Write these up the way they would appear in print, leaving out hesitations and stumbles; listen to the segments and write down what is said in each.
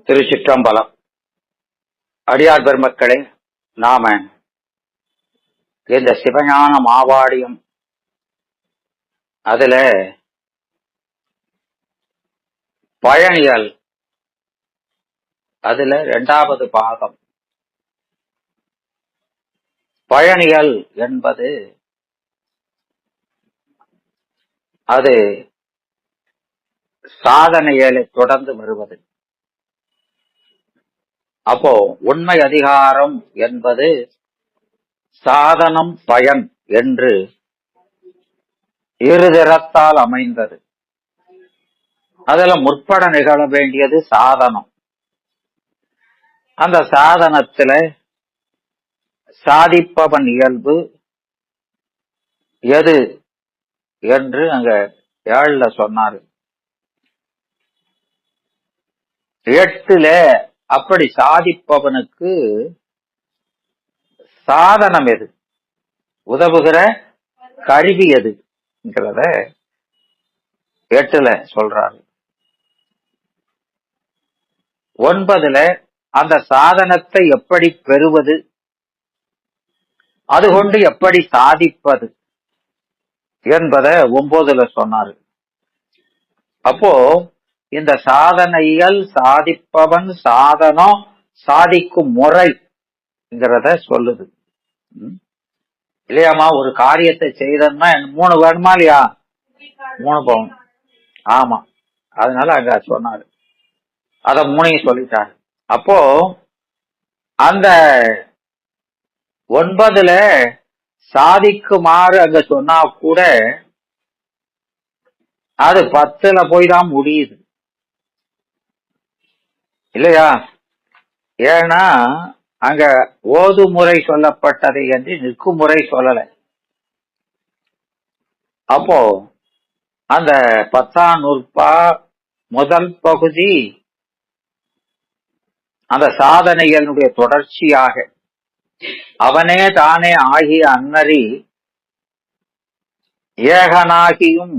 திருச்சிற்றம்பலம். அடியார் பெருமக்களே, நாம இந்த சிவஞான மாவாடியம் அதுல பயணியல் அதுல 2வது பாகம். பயணியல் என்பது அது சாதனைகளை தொடர்ந்து வருவது. அப்போ உண்மை அதிகாரம் என்பது சாதனம் பயன் என்று இருதிறத்தால் அமைந்தது. அதுல முற்பட நிகழ வேண்டியது சாதனம். அந்த சாதனத்துல சாதிப்பவன் இயல்பு எது என்று அங்க 7ல சொன்னாரு. 8ல அப்படி சாதிப்பவனுக்கு சாதனம் எது, உதவுகிற கருவி எதுங்கிறத 8ல சொல்றாரு. 9ல அந்த சாதனத்தை எப்படி பெறுவது, அது கொண்டு எப்படி சாதிப்பது என்பதை 9ல சொன்னாரு. அப்போ இந்த சாதனைகள், சாதிப்பவன், சாதனம், சாதிக்கும் முறைங்கிறத சொல்லுது இல்லையாமா? ஒரு காரியத்தை செய்தோம்னா 3 வேணுமா இல்லையா? 3 போகணும். ஆமா, அதனால அங்க சொன்னாரு. அத 3ஐயும் சொல்லிட்டாரு. அப்போ அந்த 9ல சாதிக்குமாறு அங்க சொன்னா கூட அது 10ல போய் தான் முடியுது இல்லையா? ஏன்னா அங்க ஓது முறை சொல்லப்பட்டதை என்று நிற்கும் முறை சொல்லல. அப்போ அந்த 10ஆம் நூற்பா முதல் பகுதி அந்த சாதனைகளுடைய தொடர்ச்சியாக அவனே தானே ஆகிய அன்னறி ஏகனாகியும்,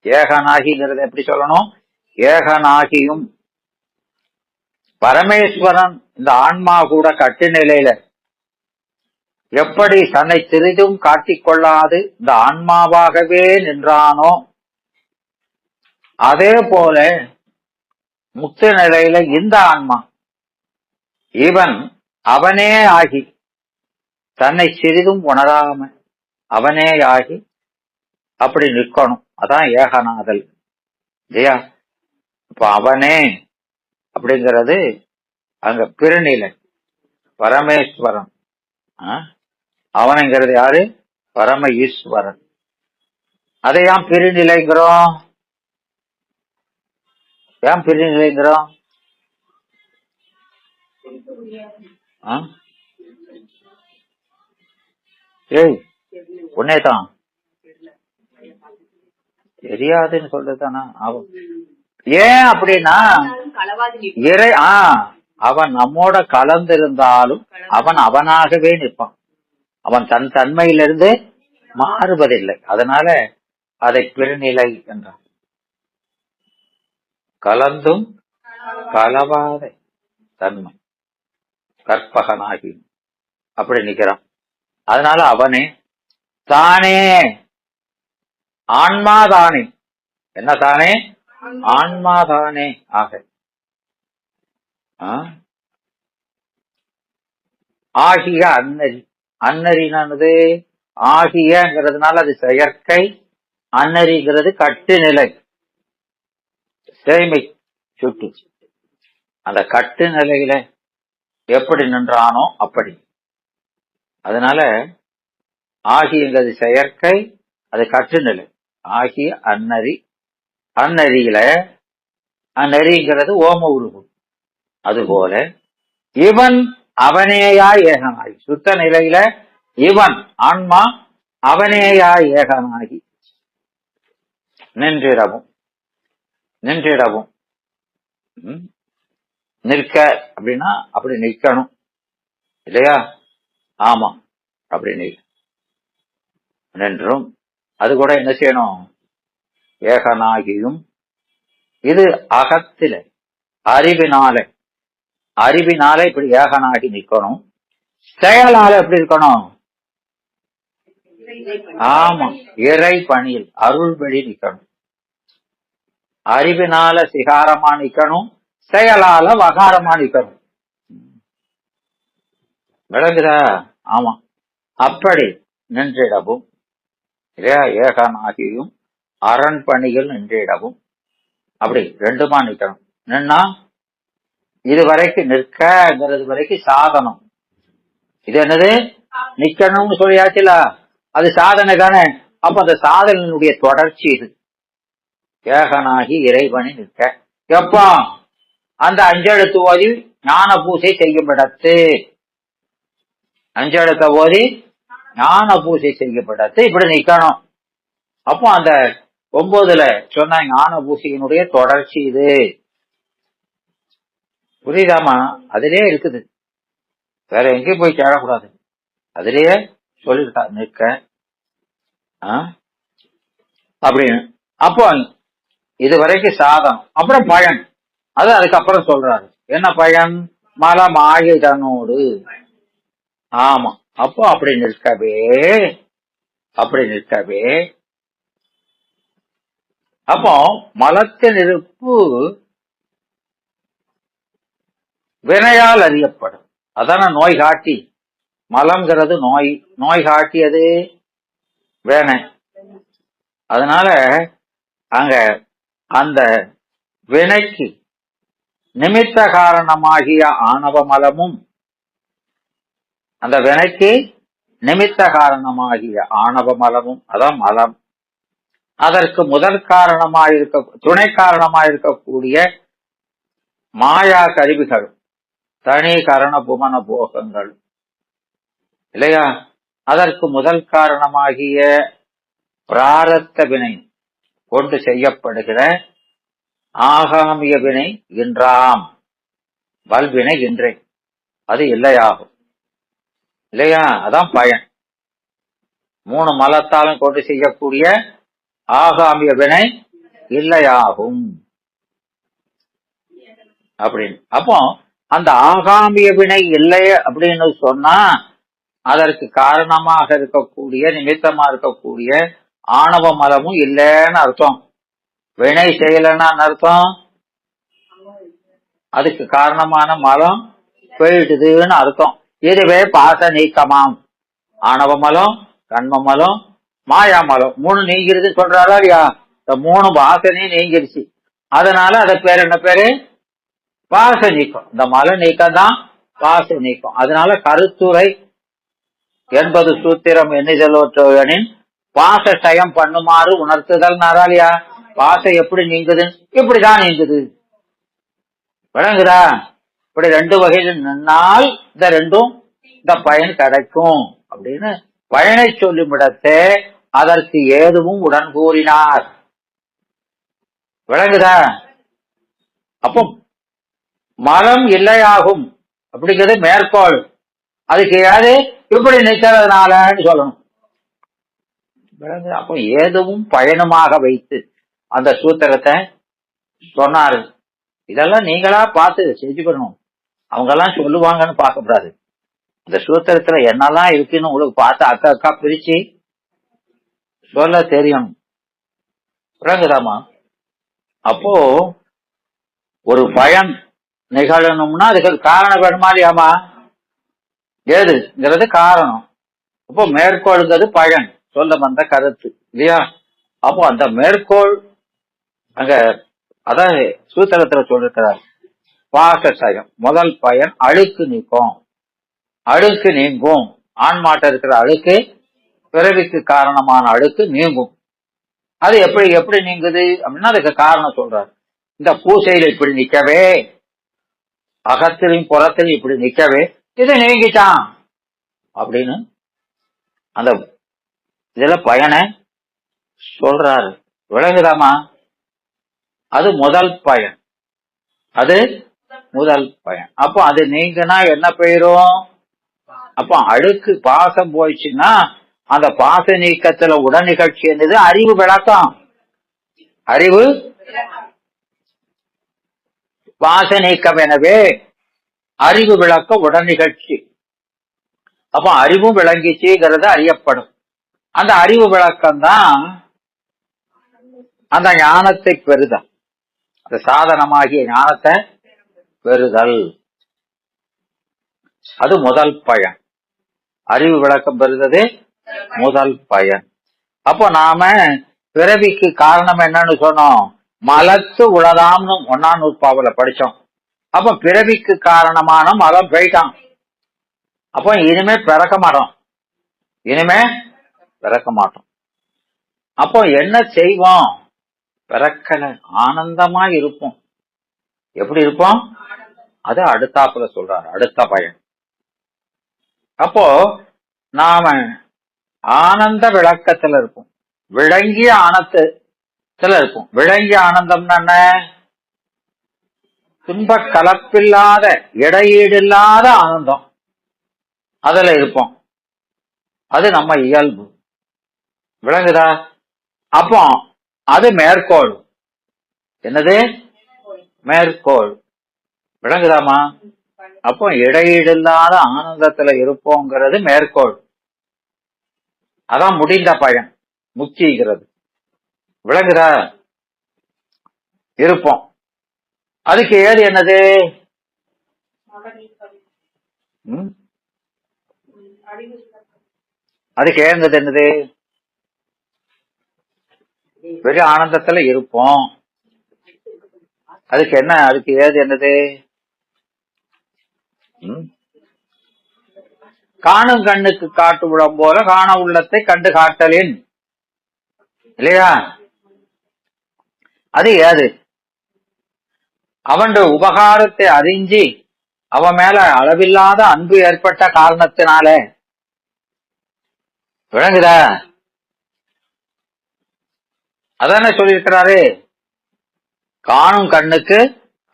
ஏகனாகிங்கிறது எப்படி சொல்லணும்? ஏகனாகியும் பரமேஸ்வரன் இந்த ஆன்மா கூட கட்டு நிலையில எப்படி தன்னை சிறிதும் காட்டிக்கொள்ளாது இந்த ஆன்மாவாகவே நின்றானோ, அதே போல முக்தி நிலையில இந்த ஆன்மா இவன் அவனே ஆகி தன்னை சிறிதும் உணராம அவனே ஆகி அப்படி நிற்கணும். அதான் ஏகநாதல் இல்லையா? இப்ப அவனே அப்படிங்கிறது அங்க பிறநிலை பரமேஸ்வரன். அவனுங்கிறது யாரு? பரம ஈஸ்வரன். அதையாம் பிரிநிலைங்கிறோம். ஏன் பிரிநிலைங்கிறோம்? ஏய், உன்னேதான் தெரியாதுன்னு சொல்றதுதானா? ஏன் அப்படின்னா அவன் நம்மோட கலந்திருந்தாலும் அவன் அவனாகவே நிற்பான். அவன் தன் தன்மையிலிருந்து மாறுவதில்லை. அதனால அதை பிறநிலை என்றான். கலந்தும் கலவாத தன்மை கற்பகனாகி அப்படி நிற்கிறான். அதனால அவனே தானே ஆன்மாதானே. என்ன தானே? ஆன்மாதானே ஆக ஆகிய அன்னரி. அன்னரினானது ஆகியங்கிறதுனால அது செயற்கை, அன்னரிங்கிறது கட்டுநிலை, சேமை சுட்டு. அந்த கட்டு நிலையில எப்படி நின்றானோ அப்படி. அதனால ஆகியங்கிறது செயற்கை, அது கட்டுநிலை. ஆகிய அன்னரி. அந்நெறியில அந்நெறிங்கிறது ஓம உருவு. அதுபோல இவன் அவனேயாய் ஏகனாகி சுத்த நிலையில இவன் ஆன்மா அவனேயாய் ஏகனாகி நின்றிடவும். நின்றிடவும் நிற்க அப்படின்னா அப்படி நிற்கணும் இல்லையா? ஆமா, அப்படி நின்றும் அது கூட என்ன செய்யணும்? ஏகனாகியும். இது அகத்தில அறிவினால அறிவினால இப்படி ஏகனாகி நிக்கணும். செயலால எப்படி இருக்கணும்? ஆமா, இறை பணியில் அருள்படி நிக்கணும். அறிவினால சிகாரமா நிக்கணும், செயலால வகாரமா நிக்கணும். விளங்குதா? ஆமா, அப்படி நின்றிடவும் ஏகனாகியும் அரண் பணியில் நின்றிடவும் அப்படி ரெண்டுமா நிக்கணும். நின்னா இது வரைக்கும் நிற்கிறது வரைக்கும் சாதனம். இது என்னது? நிக்கணும்னு சொல்லியாச்சுல, அது சாதனை தானே. அப்ப அந்த சாதனையினுடைய தொடர்ச்சி இது. ஏகனாகி இறைவனை நிற்க எப்போ? அந்த அஞ்செழுத்து ஓதி ஞான பூசை செய்யப்படத்து. அஞ்செழுத்த ஓதி ஞான பூசை செய்யப்படத்து இப்படி நிக்கணும். அப்போ அந்த 9ல சொன்ன ஞான பூசையினுடைய தொடர்ச்சி இது. புரியுதாமா? அதிலே இருக்குது, வேற எங்கேயும் போய் கேட்கக்கூடாது. அதிலேயே சொல்லிருக்கா நிற்க அப்படின்னு. அப்போ இது வரைக்கும் சாதனம். அப்புறம் பயன், அது அதுக்கப்புறம் சொல்றாரு. என்ன பயன்? மலமாயிடனோடு. ஆமா, அப்போ அப்படி நிற்கவே அப்போ மலத்தின் இருப்பு வினையால் அறியப்படும். அதான நோய் காட்டி. மலம்ங்கிறது நோய் காட்டியது வேணை. அதனால அங்க அந்த வினைக்கு நிமித்த காரணமாகிய ஆணவ மலமும், அந்த வினைக்கு நிமித்த காரணமாகிய ஆணவ மலமும், அதான் மலம். அதற்கு முதல் காரணமாயிருக்க துணை காரணமாயிருக்கக்கூடிய மாயா கருவிகள், தனி கரண புவன போகங்கள் இல்லையா? அதற்கு முதல் காரணமாகிய பிராரத்த வினை கொண்டு செய்யப்படுகிற ஆகாமிய வினை இன்றாம், வல்வினை இன்றே, அது இல்லையாகும் இல்லையா? அதான் பயன். 3 மலத்தாலும் கொண்டு செய்யக்கூடிய ஆகாமிய வினை இல்லையாகும் அப்படின்னு. அப்போ அந்த ஆகாமிய வினை இல்லை அப்படின்னு சொன்னா அதற்கு காரணமாக இருக்கக்கூடிய நிமித்தமா இருக்கக்கூடிய ஆணவ மலமும் இல்லைன்னு அர்த்தம். வினை செய்யலன்னா அர்த்தம் அதுக்கு காரணமான மலம் போயிடுதுன்னு அர்த்தம். இதுவே பாச நீக்கமாம். ஆணவ மலம், கண்ம மலம், மாயா மலம் 3 நீங்கிறது சொல்றாரா இல்லையா? இந்த 3 வாசனையும் நீங்கிருச்சு. அதனால அத பேர் என்ன பேரு? பாச நீக்கம். இந்த மல நீக்கம் தான் பாச நீக்கம். அதனால கருத்துரை 80 சூத்திரம் எண்ணிதலோற்றவனின் பாச சயம் பண்ணுமாறு உணர்த்துதல் நாராலியா. பாசம் எப்படி நீங்குது? இப்படிதான் நீங்குது. விளங்குதா? இப்படி 2 வகையில் நின்னால் இந்த 2ம் இந்த பயன் கிடைக்கும் அப்படின்னு பயனை சொல்லுமிடத்தே அதற்கு ஏதுவும் உடன் கூறினார். விளங்குதா? அப்போ மலம் இல்லையாகும் அப்படிங்கிறது மேற்கோள். அதுக்கு ஏது இப்படி நிற்கிறதுனாலன்னு சொல்லணும். அப்போ ஏதுவும் பயனுமாக வைத்து அந்த சூத்திரத்தை சொன்னாரு. இதெல்லாம் நீங்களா பார்த்து செஞ்சுக்கணும். அவங்க எல்லாம் சொல்லுவாங்கன்னு பார்க்க கூடாது. இந்த சூத்திரத்துல என்னெல்லாம் இருக்குன்னு உங்களுக்கு பார்த்து அக்கா பிரிச்சு சொல்ல தெரியணும். விளங்குதாமா? அப்போ ஒரு பயன் நிகழணும்னா அதுக்கு காரணம் வேணுமா இல்லையாமா? ஏதுங்கிறது காரணம். அப்போ மேற்கோள்ங்கிறது பயன், சொல்ல வந்த கருத்து இல்லையா? அப்போ அந்த மேற்கோள் அங்க அதான் சூத்திரத்துல சொல்லிருக்கிறார். பாசசயம் முதல் பயன் அழுக்கு நீக்கும். அழுக்கு நீங்கும். ஆன்மாட்ட இருக்கிற அழுக்கு, பிறவிக்கு காரணமான அழுக்கு நீங்கும். அது எப்படி நீங்குது அப்படின்னா அதுக்கு காரணம் சொல்றாரு. இந்த பூசையில இப்படி நிக்கவே, அகத்திலையும் புறத்திலையும் இப்படி நிக்கவே இது நீங்கிட்டான் அப்படின்னு அந்த இதுல பயனை சொல்றாரு. விளங்குதாமா? அது முதல் பயன். அப்போ அது நீங்கன்னா என்ன பெயரும்? அப்போ அழுக்கு பாசம் போயிடுச்சுன்னா அந்த பாச நீக்கத்துல உடன் நிகழ்ச்சி என்னது? அறிவு விளக்கம். அறிவு பாச நீக்கம். எனவே அறிவு விளக்க உடனிகழ்ச்சி. அப்ப அறிவும் விளங்கிச்சுங்கிறது அறியப்படும். அந்த அறிவு விளக்கம் தான் அந்த ஞானத்தை பெறுதல், அந்த சாதனமாகிய ஞானத்தை பெறுதல். அது முதல் பயன். அறிவு விளக்கம் பெறுதது முதல் பயன். அப்போ நாம பிறவிக்கு காரணம் என்னன்னு சொன்னோம், மலத்து உளதாம்னு 1ஆம் நூற்பாவுல படிச்சோம். அப்ப பிறவிக்கு காரணமான மலம் போயிட்டான். அப்போ இனிமே பிறக்க மாட்டோம், இனிமே பிறக்க மாட்டோம். அப்போ என்ன செய்வோம், பிறக்கல, ஆனந்தமா இருப்போம். எப்படி இருப்போம், அது அடுத்தாப்புல சொல்றாரு, அடுத்த பயன். அப்போ நாம ஆனந்த விளக்கத்துல இருப்போம், விளங்கிய ஆனந்தத்துல இருப்போம். விளங்கிய ஆனந்தம்னா என்ன, துன்ப கலப்பில்லாத இடையீடு இல்லாத ஆனந்தம், அதுல இருப்போம். அது நம்ம இயல்பு. விளங்குதா? அப்போ அது மேற்கோள். என்னது மேற்கோள், விளங்குதாமா? அப்போ இடையீடு இல்லாத ஆனந்தத்துல இருப்போங்கிறது மேற்கோள். அதான் முடிந்த பயன், முக்திங்கிறது. விளங்குதா? இருப்போம். அதுக்கு ஏது என்னது, அதுக்கு ஏந்தது என்னது, பெரிய ஆனந்தத்துல இருப்போம். அதுக்கு என்ன, அதுக்கு ஏது என்னது, காணும் கண்ணுக்கு காட்டு விடம் போல காண உள்ளத்தை கண்டு காட்டலின், இல்லையா? அது ஏது, அவன் உபகாரத்தை அறிஞ்சி அவன் மேல அளவில்லாத அன்பு ஏற்பட்ட காரணத்தினால. விளங்குதா? அதானே சொல்லியிருக்கிறாரு, காணும் கண்ணுக்கு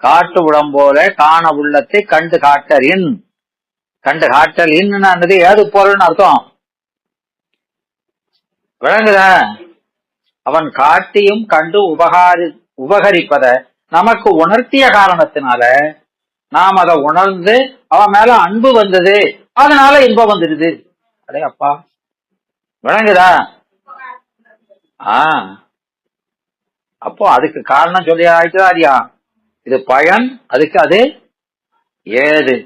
காட்டு விடம் போல காண உள்ளத்தை கண்டு காட்டலின். கண்டு காட்டல் இன்னது ஏது பொருள்னு அர்த்தம். விளங்குதா? அவன் காட்டியும் கண்டு உபகரிப்பத நமக்கு உணர்த்திய காரணத்தினால நாம் அதை உணர்ந்து அவன் மேல அன்பு வந்தது, அதனால இன்பம் வந்துடுது. அடே அப்பா, விளங்குதா? அப்போ அதுக்கு காரணம் சொல்லி ஆயிடுச்சா? இது பயன், அதுக்கு அது ஏது.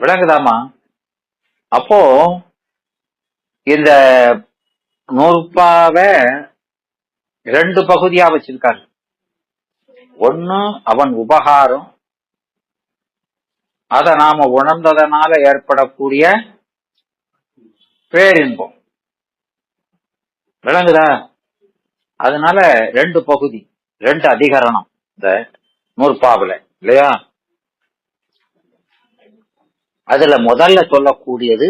விளங்குதாமா? அப்போ இந்த நூற்பாவை 2 பகுதியா வச்சிருக்காரு. ஒண்ணு அவன் உபகாரம், அத நாம உணர்ந்ததனால ஏற்படக்கூடிய பேரின்பம். விளங்குதா? அதனால 2 பகுதி, 2 அதிகரணம் இந்த நூற்பாவுல, இல்லையா? அதுல முதல்ல சொல்லக்கூடியது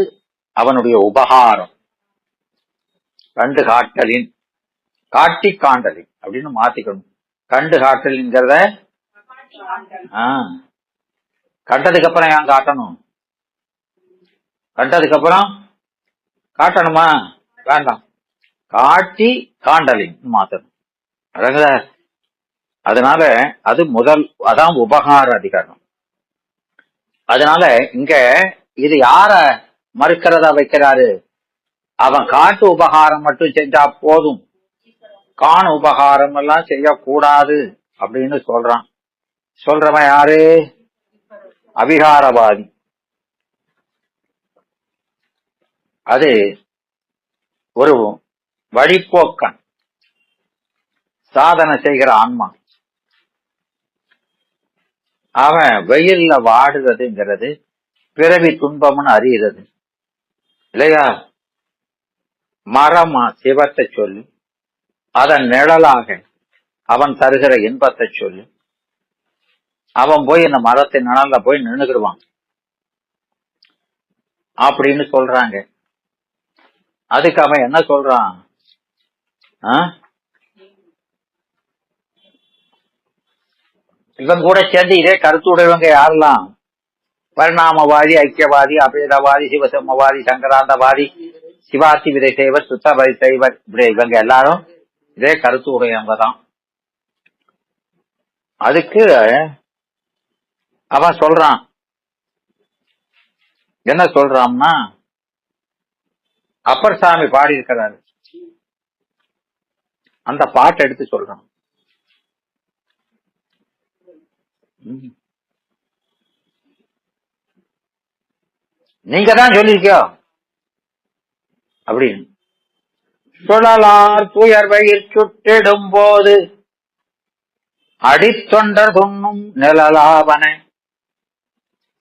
அவனுடைய உபகாரம், கண்டு காட்டலின், காட்டி காண்டலின் அப்படின்னு மாத்திக்கணும். கண்டு காட்டலின்கிறத கண்டதுக்கு அப்புறம் ஏன் காட்டணும், கண்டதுக்கு அப்புறம் காட்டணுமா? வேண்டாம், காட்டி காண்டலின் மாத்தணும். அழகுதா? அதனால அது முதல், அதான் உபகார அதிகாரம். அதனால இங்க இது யார மறுக்கிறதா வைக்கிறாரு, அவன் காட்டு உபகாரம் மட்டும் செஞ்சா போதும், காண உபகாரம் எல்லாம் செய்யக்கூடாது அப்படின்னு சொல்றான். சொல்றவன் யாரு, அவிகாரவாதி. அது ஒரு வழிப்போக்கன், சாதனை செய்கிற ஆன்மா. அவன் வெயில்ல வாடுறதுங்கிறது பிறவி துன்பம்னு அறியுறது, இல்லையா? மரமா சிவத்தை சொல்லி அதன் நிழலாக அவன் தருகிற இன்பத்தை சொல்லி அவன் போய் இந்த மரத்தின் நிழல்ல போய் நின்னுக்கிடுவான் அப்படின்னு சொல்றாங்க. அதுக்கு அவன் என்ன சொல்றான், இவன் கூட சேர்ந்து இதே கருத்துடையவங்க யாரெல்லாம், பரிணாமவாதி, ஐக்கியவாதி, அபேதவாதி, சிவசம்மவாதி, சங்கராந்தவாதி, சிவாத்தி விதை செய்வர், சுத்தபரி செய்வர், இப்படி இவங்க எல்லாரும் இதே கருத்து உடையவங்க தான். அதுக்கு அவன் சொல்றான், என்ன சொல்றான்னா, அப்பர் சாமி பாடி இருக்கிறாரு, அந்த பாட்டை எடுத்து சொல்றான். நீங்க தான் சொல்லிருக்கியோ அப்படின்னு. சுழலார் துயர்வயிற் சுட்டிடும் போது அடித்தொண்டர் துண்ணும் நிழலாவன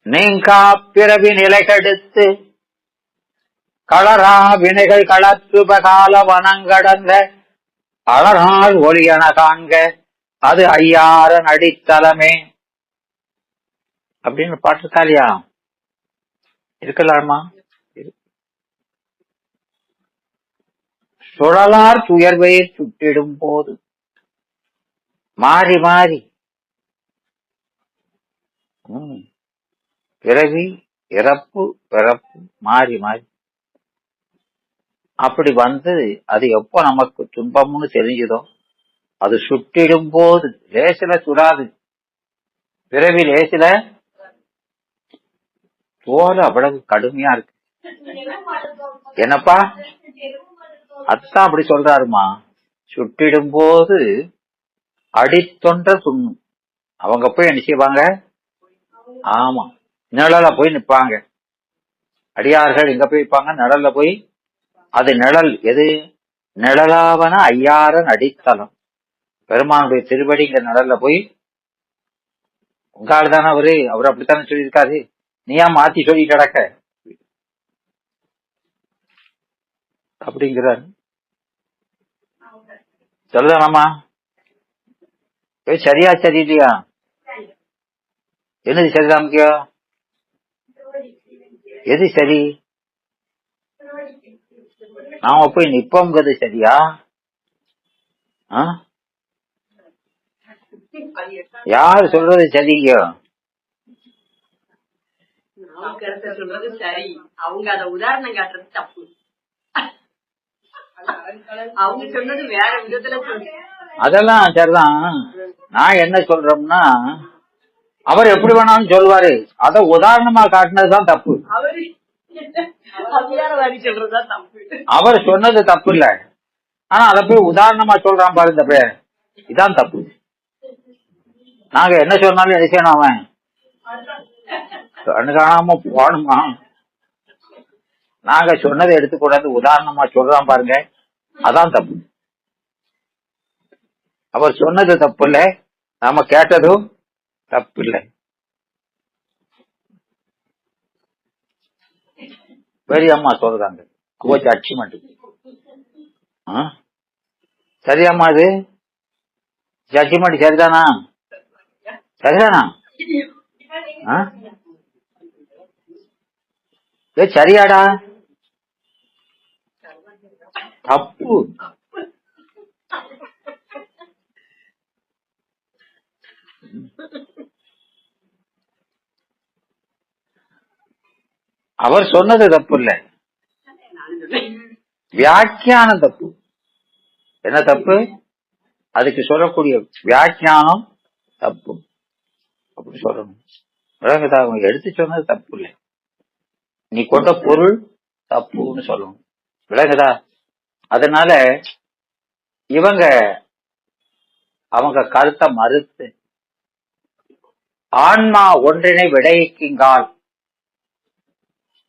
நீங்கா பிறவி நிலை கெடுத்து களரா வினைகள் களத்துபகால வனங்கடந்த அழகால் ஒளியன காண்க அது ஐயாரன் அடித்தலமே அப்படின்னு பாட்டு இருக்காளியா? இருக்கலாமா? சுழலார் துயர்வை சுட்டிடும் போது மாறி மாறி பிறவி இறப்பு பிறப்பு மாறி மாறி அப்படி வந்து அது எப்போ நமக்கு துன்பம்னு தெரிஞ்சதோ அது சுட்டிடும் போது லேசில சுடாது. பிறவி லேசில தோல் அவ்வளவு கடுமையா இருக்கு. என்னப்பா அத்தான் அப்படி சொல்றாருமா. சுட்டிடும் போது அடித்தொண்ட துண்ணும். அவங்க போய் என்ன செய்வாங்க? ஆமா, நிழல போய் நிற்பாங்க. அடியார்கள் எங்க போய் இருப்பாங்க? நிழல்ல போய். அது நிழல் எது? நிழலாவன ஐயாரன் அடித்தலம். பெருமானுடைய திருவடிங்கிற நிழல்ல போய். உங்க ஆள் தானே அவரு, அவர் அப்படித்தானே சொல்லியிருக்காரு. நீயா மாத்தி சொல்லி கிடக்க அப்படிங்கிறார். சொல்லுதானம்மா? சரியா சரி இல்லையா? என்னது சரிதான் முக்கியம்? எது சரி? நாம போய் நிப்போங்கிறது சரியா? யாரு சொல்றது சரிங்க? அவங்க அத உதாரணம் காட்டுறது தப்பு. அவங்க சொன்னது வேற விதத்துல. அதெல்லாம் சரிதான். நான் என்ன சொல்றோம்னா, அவர் எப்படி வேணாலும் சொல்லுவாரு, அத உதாரணமா காட்டினதுதான் தப்பு. அவர் சொன்னது தப்பு இல்ல, ஆனா அத போய் உதாரணமா சொல்றான் பாரு, இந்த பேர் இதான் தப்பு. நாங்க என்ன சொன்னாலும் என்ன செய்யணும்? அவன் கண்ணு காணாம போகணுமா? நாங்க சொன்னதை எடுத்துக்கூடாது, உதாரணமா சொல்றான் பாருங்க, அதான் தப்பு. அவர் சொன்னது தப்பு இல்லை, நாம கேட்டதும் தப்பு இல்லை. பெரியம்மா சொல்றாங்க ஜட்ஜ்மெண்ட். சரியாம்மா? அது ஜட்ஜ்மெண்ட் சரிதானா? சரிதானா? சரியாடா? தப்பு. அவர் சொன்னது தப்பு இல்ல, வியாக்கியானம் தப்பு. என்ன தப்பு? அதுக்கு சொல்லக்கூடிய வியாக்கியானம் தப்பு. அப்படி சொல்லணும். விளங்குதா? எடுத்து சொன்னது தப்பு இல்லை, நீ கொண்ட பொருள் தப்புன்னு சொல்லணும். விளங்குதா? அதனால இவங்க அவங்க கருத்தை மறுத்து ஆன்மா ஒன்றினை விடைக்குங்கால்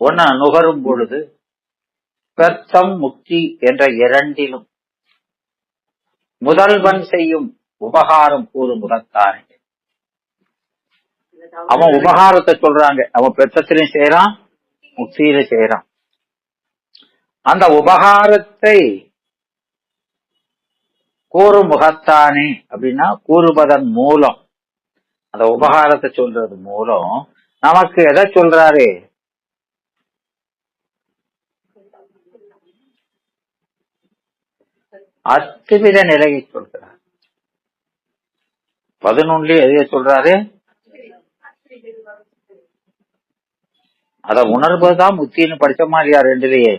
ஒன்ன நுகரும் பொழுது பெர்த்தம் முக்தி என்ற இரண்டிலும் முதல்வன் செய்யும் உபகாரம் கூறும் முகத்தானே. அவன் உபகாரத்தை சொல்றாங்க, அவன் பெத்தத்திலையும் செய்யறான், முக்தியில செய்யறான். அந்த உபகாரத்தை கூறும் முகத்தானே அப்படின்னா கூறுவதன் மூலம், அந்த உபகாரத்தை சொல்றது மூலம் நமக்கு எதை சொல்றாரு? அத்துவித நிலையை சொல்றார். 11 எதைய சொல்றாரு? அத உணர்வதுதான் முக்தின்னு படிச்ச மாதிரியா ரெண்டுலயே?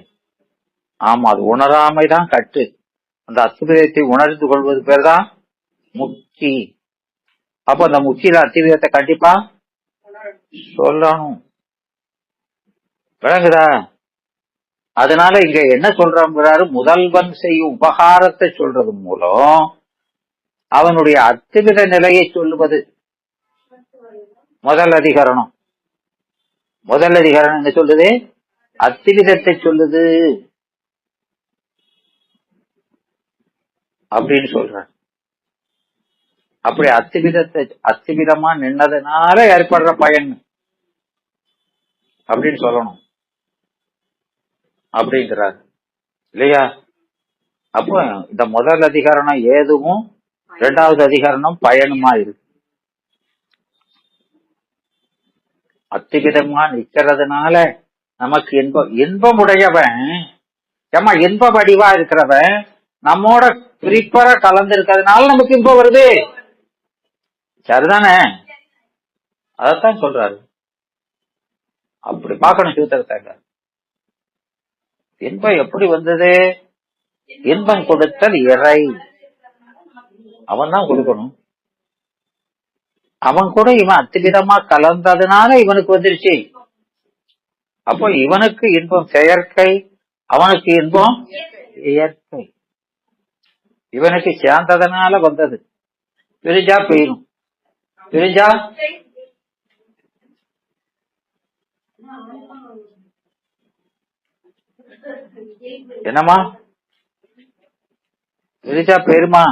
ஆமா, அது உணராமைதான் கட்டு. அந்த அத்துவிதத்தை உணர்ந்து கொள்வது பேர் தான் முக்தி. அப்ப அந்த முக்தியில அத்துவிதத்தை கண்டிப்பா சொல்லணும். விளங்குதா? அதனால இங்க என்ன சொல்றாரு, முதல்வன் செய்யும் உபகாரத்தை சொல்றது மூலம் அவனுடைய அத்துவித நிலையை சொல்லுவது முதல் அதிகரணம். முதல் அதிகரணம் என்ன சொல்லுது? அத்திவிதத்தை சொல்லுது அப்படின்னு சொல்ற. அப்படி அத்திவிதமா நின்னதுனால ஏற்படுற பயன் அப்படின்னு சொல்லணும் அப்படிங்கிறார் இல்லையா? அப்போ இந்த முதல் அதிகரணம் ஏதுவும், இரண்டாவது அதிகரணம் பயனுமா இருக்கு. அத்திவிதமா நிக்கிறதுனால நமக்கு இன்பம் உடையவன், ஏமா இன்ப வடிவா இருக்கிறவன் நம்மோட பிரிப்பற கலந்து இருக்கிறதுனால நமக்கு இன்பம் வருது. சரிதானே? அதத்தான் சொல்றாரு. அப்படி பார்க்கணும் சூத்திரத்தை. இன்பம் எப்படி வந்தது? இன்பம் கொடுத்தல் இறை. அவன் தான் கொடுக்கணும். அவன் கூட இவன் அத்திவிதமா கலந்ததுனால இவனுக்கு வந்துருச்சு. அப்போ இவனுக்கு இன்பம் செயற்கை, அவனுக்கு இன்பம் இயற்கை. இவனுக்கு சேர்ந்ததுனால வந்தது. பிரிஞ்சா போயிடும். பிரிஞ்சா என்னமா? பிரிஞ்சா போயிருமா?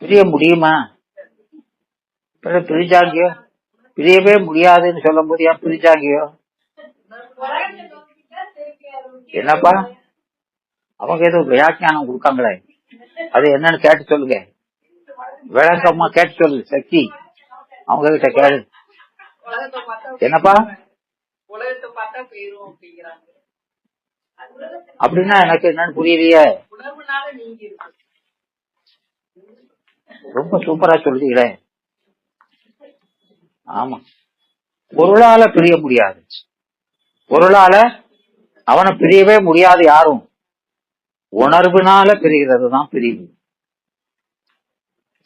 பிரிய முடியுமா? பிரிஞ்சாங்கியோ? பிரியவே முடியாதுன்னு சொல்லும் போது ஏன் பிரிஞ்சாங்கியோ? என்னப்பா அவங்க ஏதோ வியாக்கியானம் கொடுக்காங்களே, அது என்னன்னு கேட்டு சொல்லுங்க. விளக்கமா கேட்டு சொல்லு. சக்தி அவங்க கிட்ட கேளு. என்னப்பா அப்படின்னா எனக்கு என்னன்னு புரியலையே. ரொம்ப சூப்பரா சொல்றீங்களே. ஆமா, பொருளால பிரிய முடியாது. பொருளால அவனை பிரியவே முடியாது யாரும். உணர்வுனால பிரிகிறது தான் பிரிவு.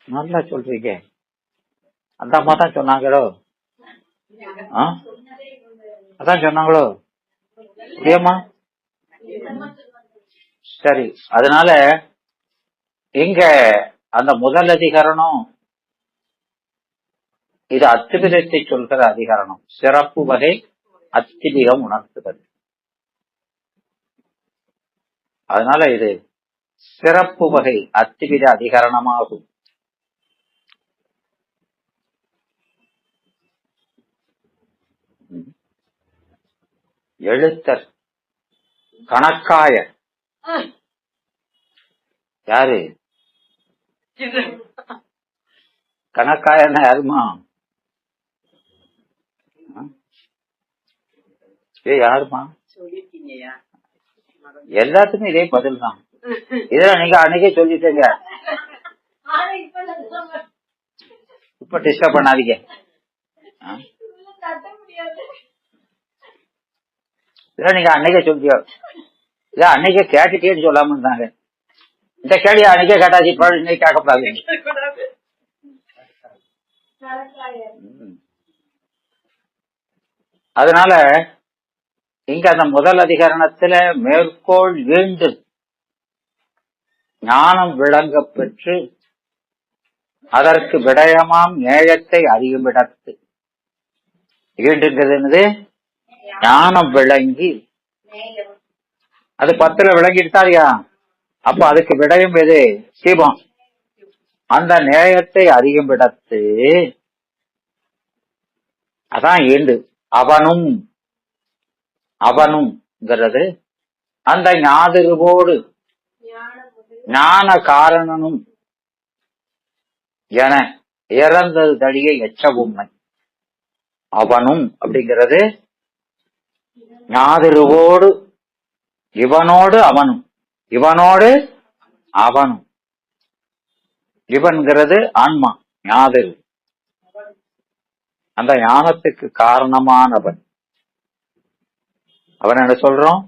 நல்லா சொல்றீங்க. அந்த அம்மா தான் சொன்னாங்களோ? அதான் சொன்னாங்களோ? புரியுமா? சரி, அதனால இங்க அந்த முதல் அதிகரணம் இது அத்திவிதத்தை சொல்கிற அதிகரணம். சிறப்பு வகை அத்திவிதம் உணர்த்துவது. அதனால இது சிறப்பு வகை அத்திவித அதிகரணமாகும். எழுத்தர் கணக்காயர் யாரு? கணக்காயர்னா யாருமா? யாருமா? எல்லாத்துக்கும் இதே பதில் தான். இதெல்லாம் நீங்க அன்னைக்கே சொல்லிட்டீங்க. இப்ப டிஸ்டர்ப் பண்ணாதீங்க. இதெல்லாம் நீங்க அன்னைக்கே சொல்லியோ. இத அன்னைக்கே கேட்டுட்டேன்னு சொல்லாம இருந்தாங்க. இந்த கேள்வி அன்னைக்கே கேட்டாச்சு, இப்ப இன்னைக்கு கேட்கக்கூடாது. அதனால இங்க அந்த முதல் அதிகரணத்துல மேற்கோள் ஈண்டு ஞானம் விளங்க பெற்று அதற்கு விடயமாம் நேயத்தை அறியுமிடத்து. ஈண்டுங்கிறது என்னது? ஞானம் விளங்கி அது 10ல விளங்கிட்டாரியா? அப்ப அதுக்கு விடயம் எது? சிவம். அந்த நேயத்தை அறியுமிடத்து அதான் ஈண்டு. அவனும் அவனுங்கிறது அந்த ஞாதிருவோடு ஞான காரணனும் என இறந்தது தழிய எச்ச உண்மை. அவனும் அப்படிங்கிறது ஞாதிருவோடு இவனோடு அவனும், இவனோடு அவனும். இவன்கிறது ஆன்மா, ஞாதிரு. அந்த ஞானத்துக்கு காரணமானவன் அவன். என்ன சொல்றோம்?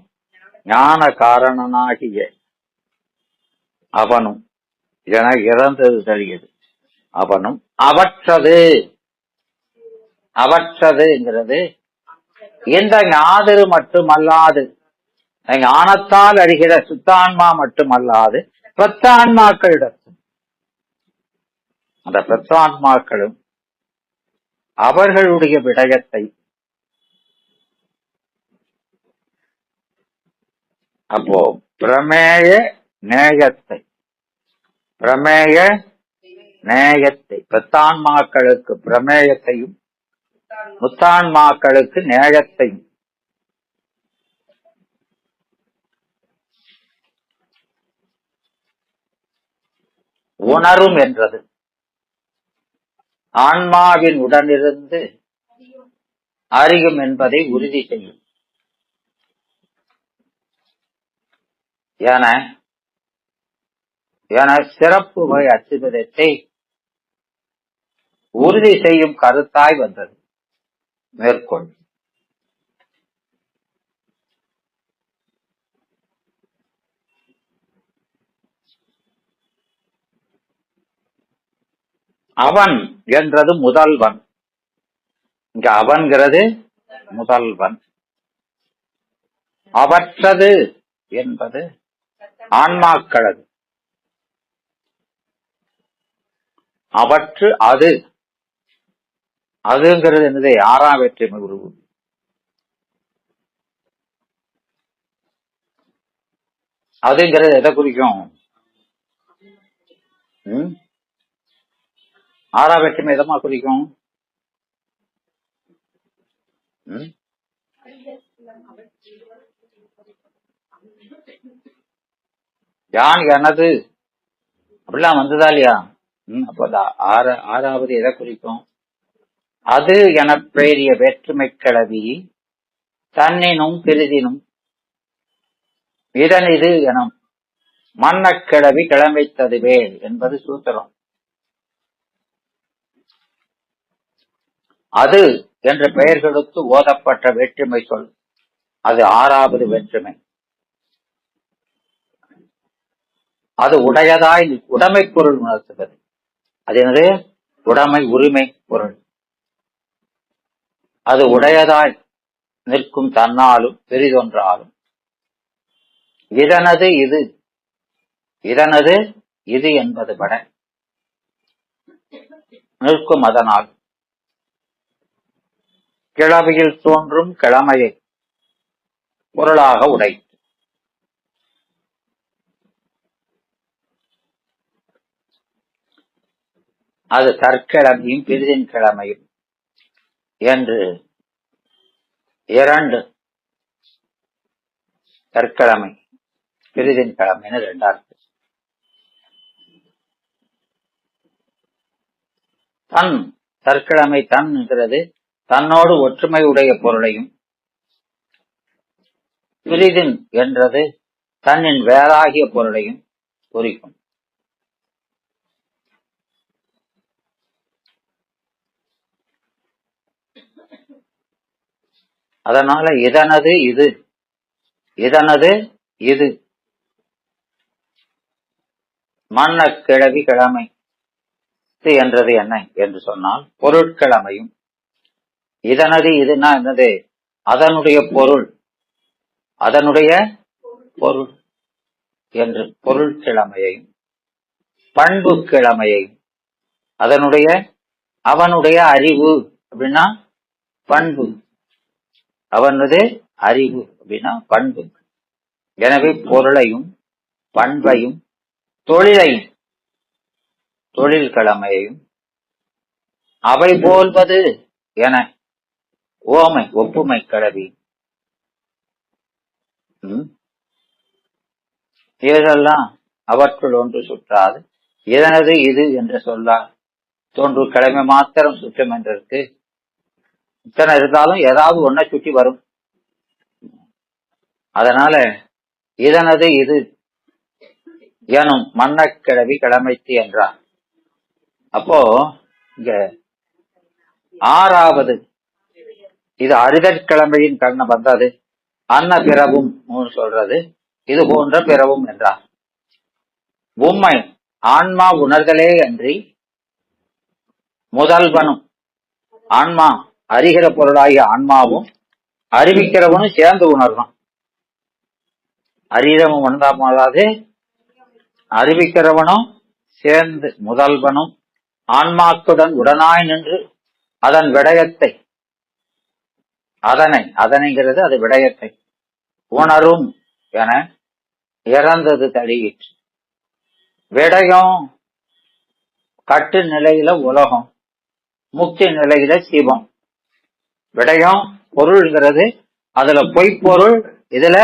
ஞான காரணனாகிய அவனும் என இறந்தது தழியது. அவனும் அவற்றது. அவற்றதுங்கிறது இந்த ஞாதிரு மட்டுமல்லாது, ஞானத்தால் அறிகிற சுத்தான்மா மட்டுமல்லாது பிரத்தான்மாக்களிடத்து, அந்த பிரத்தான்மாக்களும் அவர்களுடைய விடயத்தை, அப்போ பிரமேய நேயத்தை, பிரமேய நேயத்தை, பிரத்தான்மாக்களுக்கு பிரமேயத்தையும் முத்தான்மாக்களுக்கு நேயத்தையும் உணரும் என்றது. ஆன்மாவின் உடனிருந்து அறியும் என்பதை உறுதி செய்யும் என சிறப்பு வகை அச்சுவிதத்தை உறுதி செய்யும் கருத்தாய் வந்தது. மேற்கொள். அவன் என்றது முதல்வன். இங்க அவன்கிறது முதல்வன். அவற்றது என்பது ஆன்மாக்களது. அவற்று அது, அதுங்கிறது என்னது? ஆறாம் வேற்றுமை உருவு. அதுங்கிறது எதை குறிக்கும்? ஆறாம் வேற்றுமை எதமா குறிக்கும்? யான் எனது அப்படிலாம் வந்ததா இல்லையா? அப்ப ஆறாவது எதை குறிக்கும்? அது என பெரிய வேற்றுமை கிளவி தன்னினும் பிரிதினும் இதன் இது எனும் மன்னக்கிழவி கிளமைத்ததுவே என்பது சூத்திரம். அது என்ற பெயர் கொடுத்து ஓதப்பட்ட வேற்றுமை சொல், அது ஆறாவது வேற்றுமை. அது உடையதாய் உடைமை பொருள் உணர்த்துகிறது. அது என்னது? உடைமை, உரிமை பொருள். அது உடையதாய் நிற்கும் தன்னாலும் பெரிதொன்றாலும். இதனது இது, இதனது இது என்பது பட நிற்கும் அதனால் கிளவியில் தோன்றும் கிழமையை பொருளாக உடை. அது தற்கிழமையும் பிரிதின் கிழமையும் என்று இரண்டு, தற்கிழமை பிரிதின் கிழமைன்னு ரெண்டாவது. தன் தற்கிழமை தன் என்கிறது தன்னோடு ஒற்றுமை உடைய பொருளையும், பிரிதின் என்றது தன்னின் வேறாகிய பொருளையும் குறிக்கும். அதனால இதனது இது, இதனது இது மன்ன கிழவி கிழமை என்றது என்ன என்று சொன்னால் பொருட்கிழமையும், இதனது இதுனா என்னது? அதனுடைய பொருள், அதனுடைய பொருள் என்று பொருட்கிழமையையும், பண்பு கிழமையையும், அதனுடைய அவனுடைய அறிவு அப்படின்னா பண்பு, அவனது அறிவு அப்படின்னா பண்பு. எனவே பொருளையும் பண்பையும் தொழிலையும், தொழில் கிழமையையும் அவை போல்வது என ஓமை ஒப்புமை கிளவி. இதெல்லாம் அவற்றுள் ஒன்று சுற்றாது. இதனது இது என்று சொல்லால் தோன்று கிழமை மாத்திரம் சுற்றம் என்றிருக்கு. இத்தனை இருந்தாலும் ஏதாவது ஒன்றை சுற்றி வரும். அதனால இதனது இது எனும் மன்னக்கிழவி கிழமைத்து என்றார். அப்போ இங்க ஆறாவது இது அறிதற்கிழமையின் கண்ண வந்தது. அன்ன பிறவும் சொல்றது இது போன்ற பிறவும் என்றார். உண்மை ஆன்மா உணர்தலே அன்றி முதல்வனும் ஆன்மா அறிகிற பொருளாகிய ஆன்மாவும் அறிவிக்கிறவனும் சேர்ந்து உணர்றான். அறிகிறவன் உணர்ந்தாமலாது அறிவிக்கிறவனும் சேர்ந்து முதல்வனும் ஆன்மாக்குடன் உடனாய் நின்று அதன் விடயத்தை அதனைங்கிறது அது விடயத்தை உணரும் என இறந்தது தடியிற்று. விடயம் கட்டு நிலையில உலகம், முக்தி நிலையில சிவம். விடயம் பொருள்ங்கிறது அதுல பொய்ப்பொருள், இதுல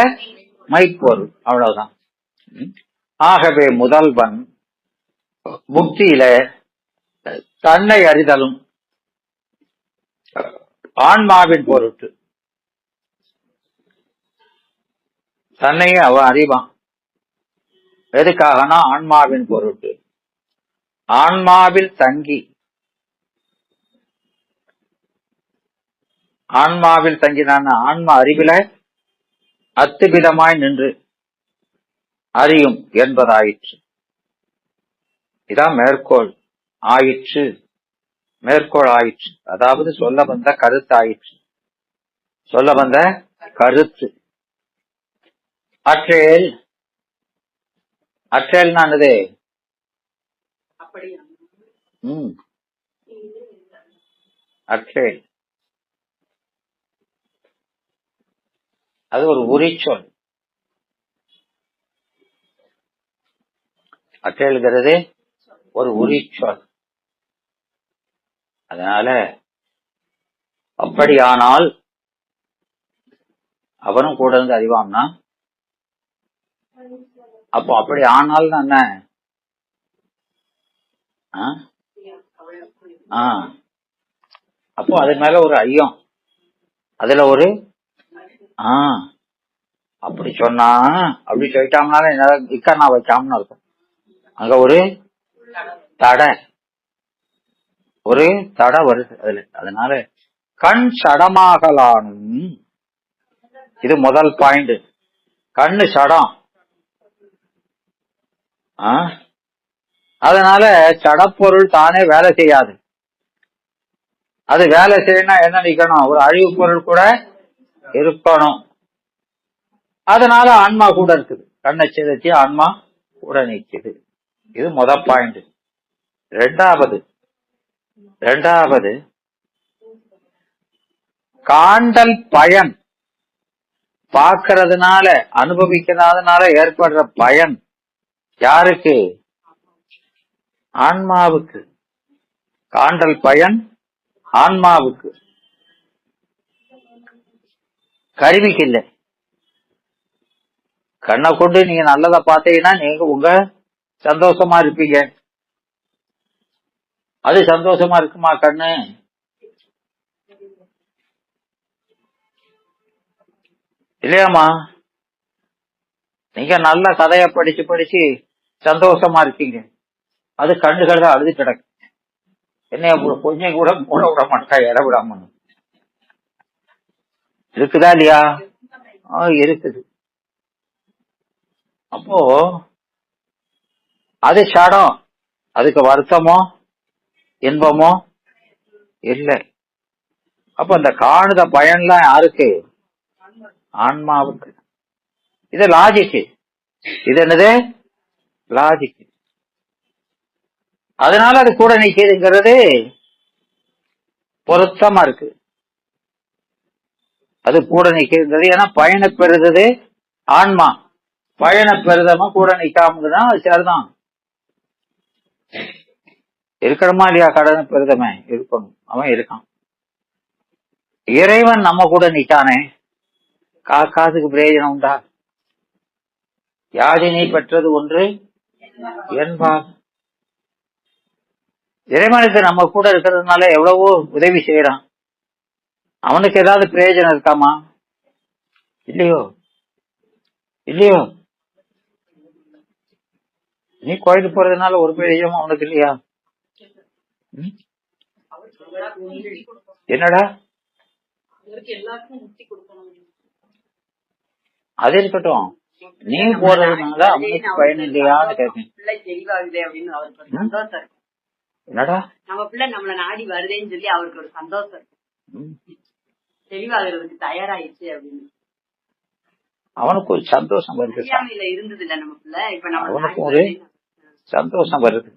மைப்பொருள், அவ்வளவுதான். ஆகவே முதல்வன் முக்தியில தன்னை அறிதலும் ஆன்மாவின் பொருட்டு தன்னையே அவன் அறிவான். எதுக்காகனா ஆன்மாவின் பொருட்டு. ஆன்மாவில் தங்கி நான் ஆன்மா அறிவில அத்துவிதமாய் நின்று அறியும் என்பதாயிற்று. இதான் மேற்கோள் ஆயிற்று. அதாவது சொல்ல வந்த கருத்து ஆயிற்று. சொல்ல வந்த கருத்து. அற்றேல் நானது அற்றேல் அது ஒரு உரிச்சொல். அற்றேல்கிறது ஒரு உரிச்சொல். அதனால அப்படியானால் அவனும் கூட இருந்து அறிவான்னா, அப்போ அப்படி ஆனால் என்ன? அப்போ அது மேல ஒரு ஐயம், அதுல ஒரு அப்படி சொன்னா அப்படி சொல்லிட்டாங்கனால என்ன இக்கண்ணா வைக்காமனு இருக்கும். அங்க ஒரு தடை வருது அதுல. அதனால கண் சடமாகலானும், இது முதல் பாயிண்ட். கண்ணு சடம். அதனால சடப்பொருள் தானே வேலை செய்யாது. அது வேலை செய்யணும் என்ன நிக்கணும்? ஒரு அழிவு பொருள் கூட இருக்கணும். அதனால ஆன்மா கூட இருக்குது. கண்ணை சிதைச்சி ஆன்மா கூட நிக்குது. இது முதல் பாயிண்ட். ரெண்டாவது காண்டல் பயன், பார்க்கறதுனால அனுபவிக்கிறதுனால ஏற்படுற பயன் யாருக்கு? ஆன்மாவுக்கு. காண்டல் பயன் ஆன்மாவுக்கு, கருவிக்கு இல்லை. கண்ணை கொண்டு நீங்க நல்லதை பார்த்தீங்கன்னா நீங்க உங்க சந்தோஷமா இருப்பீங்க. அது சந்தோஷமா இருக்குமா கண்ணு? இல்லையாமா? நீங்க நல்ல கதைய படிச்சு சந்தோஷமா இருக்கீங்க. அது கண்ணுகள் தான் அழுது கிடக்கு. என்ன கொஞ்சம் கூட மூட விட மாட்டா, இட விடாம இருக்குதா இல்லையா? இருக்குது. அப்போ அது சடம். அதுக்கு வருத்தமோ இன்பமோ இல்லை. அப்ப அந்த காணுத பயன்லாம் யாருக்கு? ஆன்மாவுக்கு. இது லாஜிக்கு. இது என்னது? லாஜிக்கு. அதனால அது கூட நிக்குதுங்கிறது பொருத்தமா இருக்கு. அது கூட நிக்கிறது. ஏன்னா பயனை பெறுறது ஆன்மா. பயனை பெறுதமா கூட நிக்காமதான் அது சரிதான். இருக்கணுமா இல்லையா? கடனை பெறுதமே இருக்கணும். அவன் இருக்கான். இறைவன் நம்ம கூட நிக்கானே, காசுக்கு பிரயோஜனம் உண்டா? யாழினை பெற்றது ஒன்று என்பார். இறைவனுக்கு நம்ம கூட இருக்கிறதுனால எவ்வளவோ உதவி செய்யறான். அவனுக்கு ஏதாவது பிரயோஜனம் இருக்காமா? இல்லையோ? நீ கோயிலுக்கு போறதுனால ஒரு பிரயோஜனம் அவனுக்கு இல்லையா? என்னடா அது இருக்கட்டும். நீ போறதுனால அவனுக்கு பயன் இல்லையான்னு கேட்க. என்னடா நம்ம பிள்ளை நம்மள நாடி வருதேன்னு சொல்லி அவருக்கு ஒரு சந்தோஷம் இருக்கு. ம். தெளிவாகிறதுக்கு தயாராயிடுச்சு அப்படின்னு. அவனுக்கு ஒரு சந்தோஷம் வருது சார். அறியாமையில இருந்தது இல்ல நம்ம பிள்ளை, இப்ப நம்ம நாடி அவனுக்கும் ஒரு வருதேன்னு சந்தோஷம் வருது.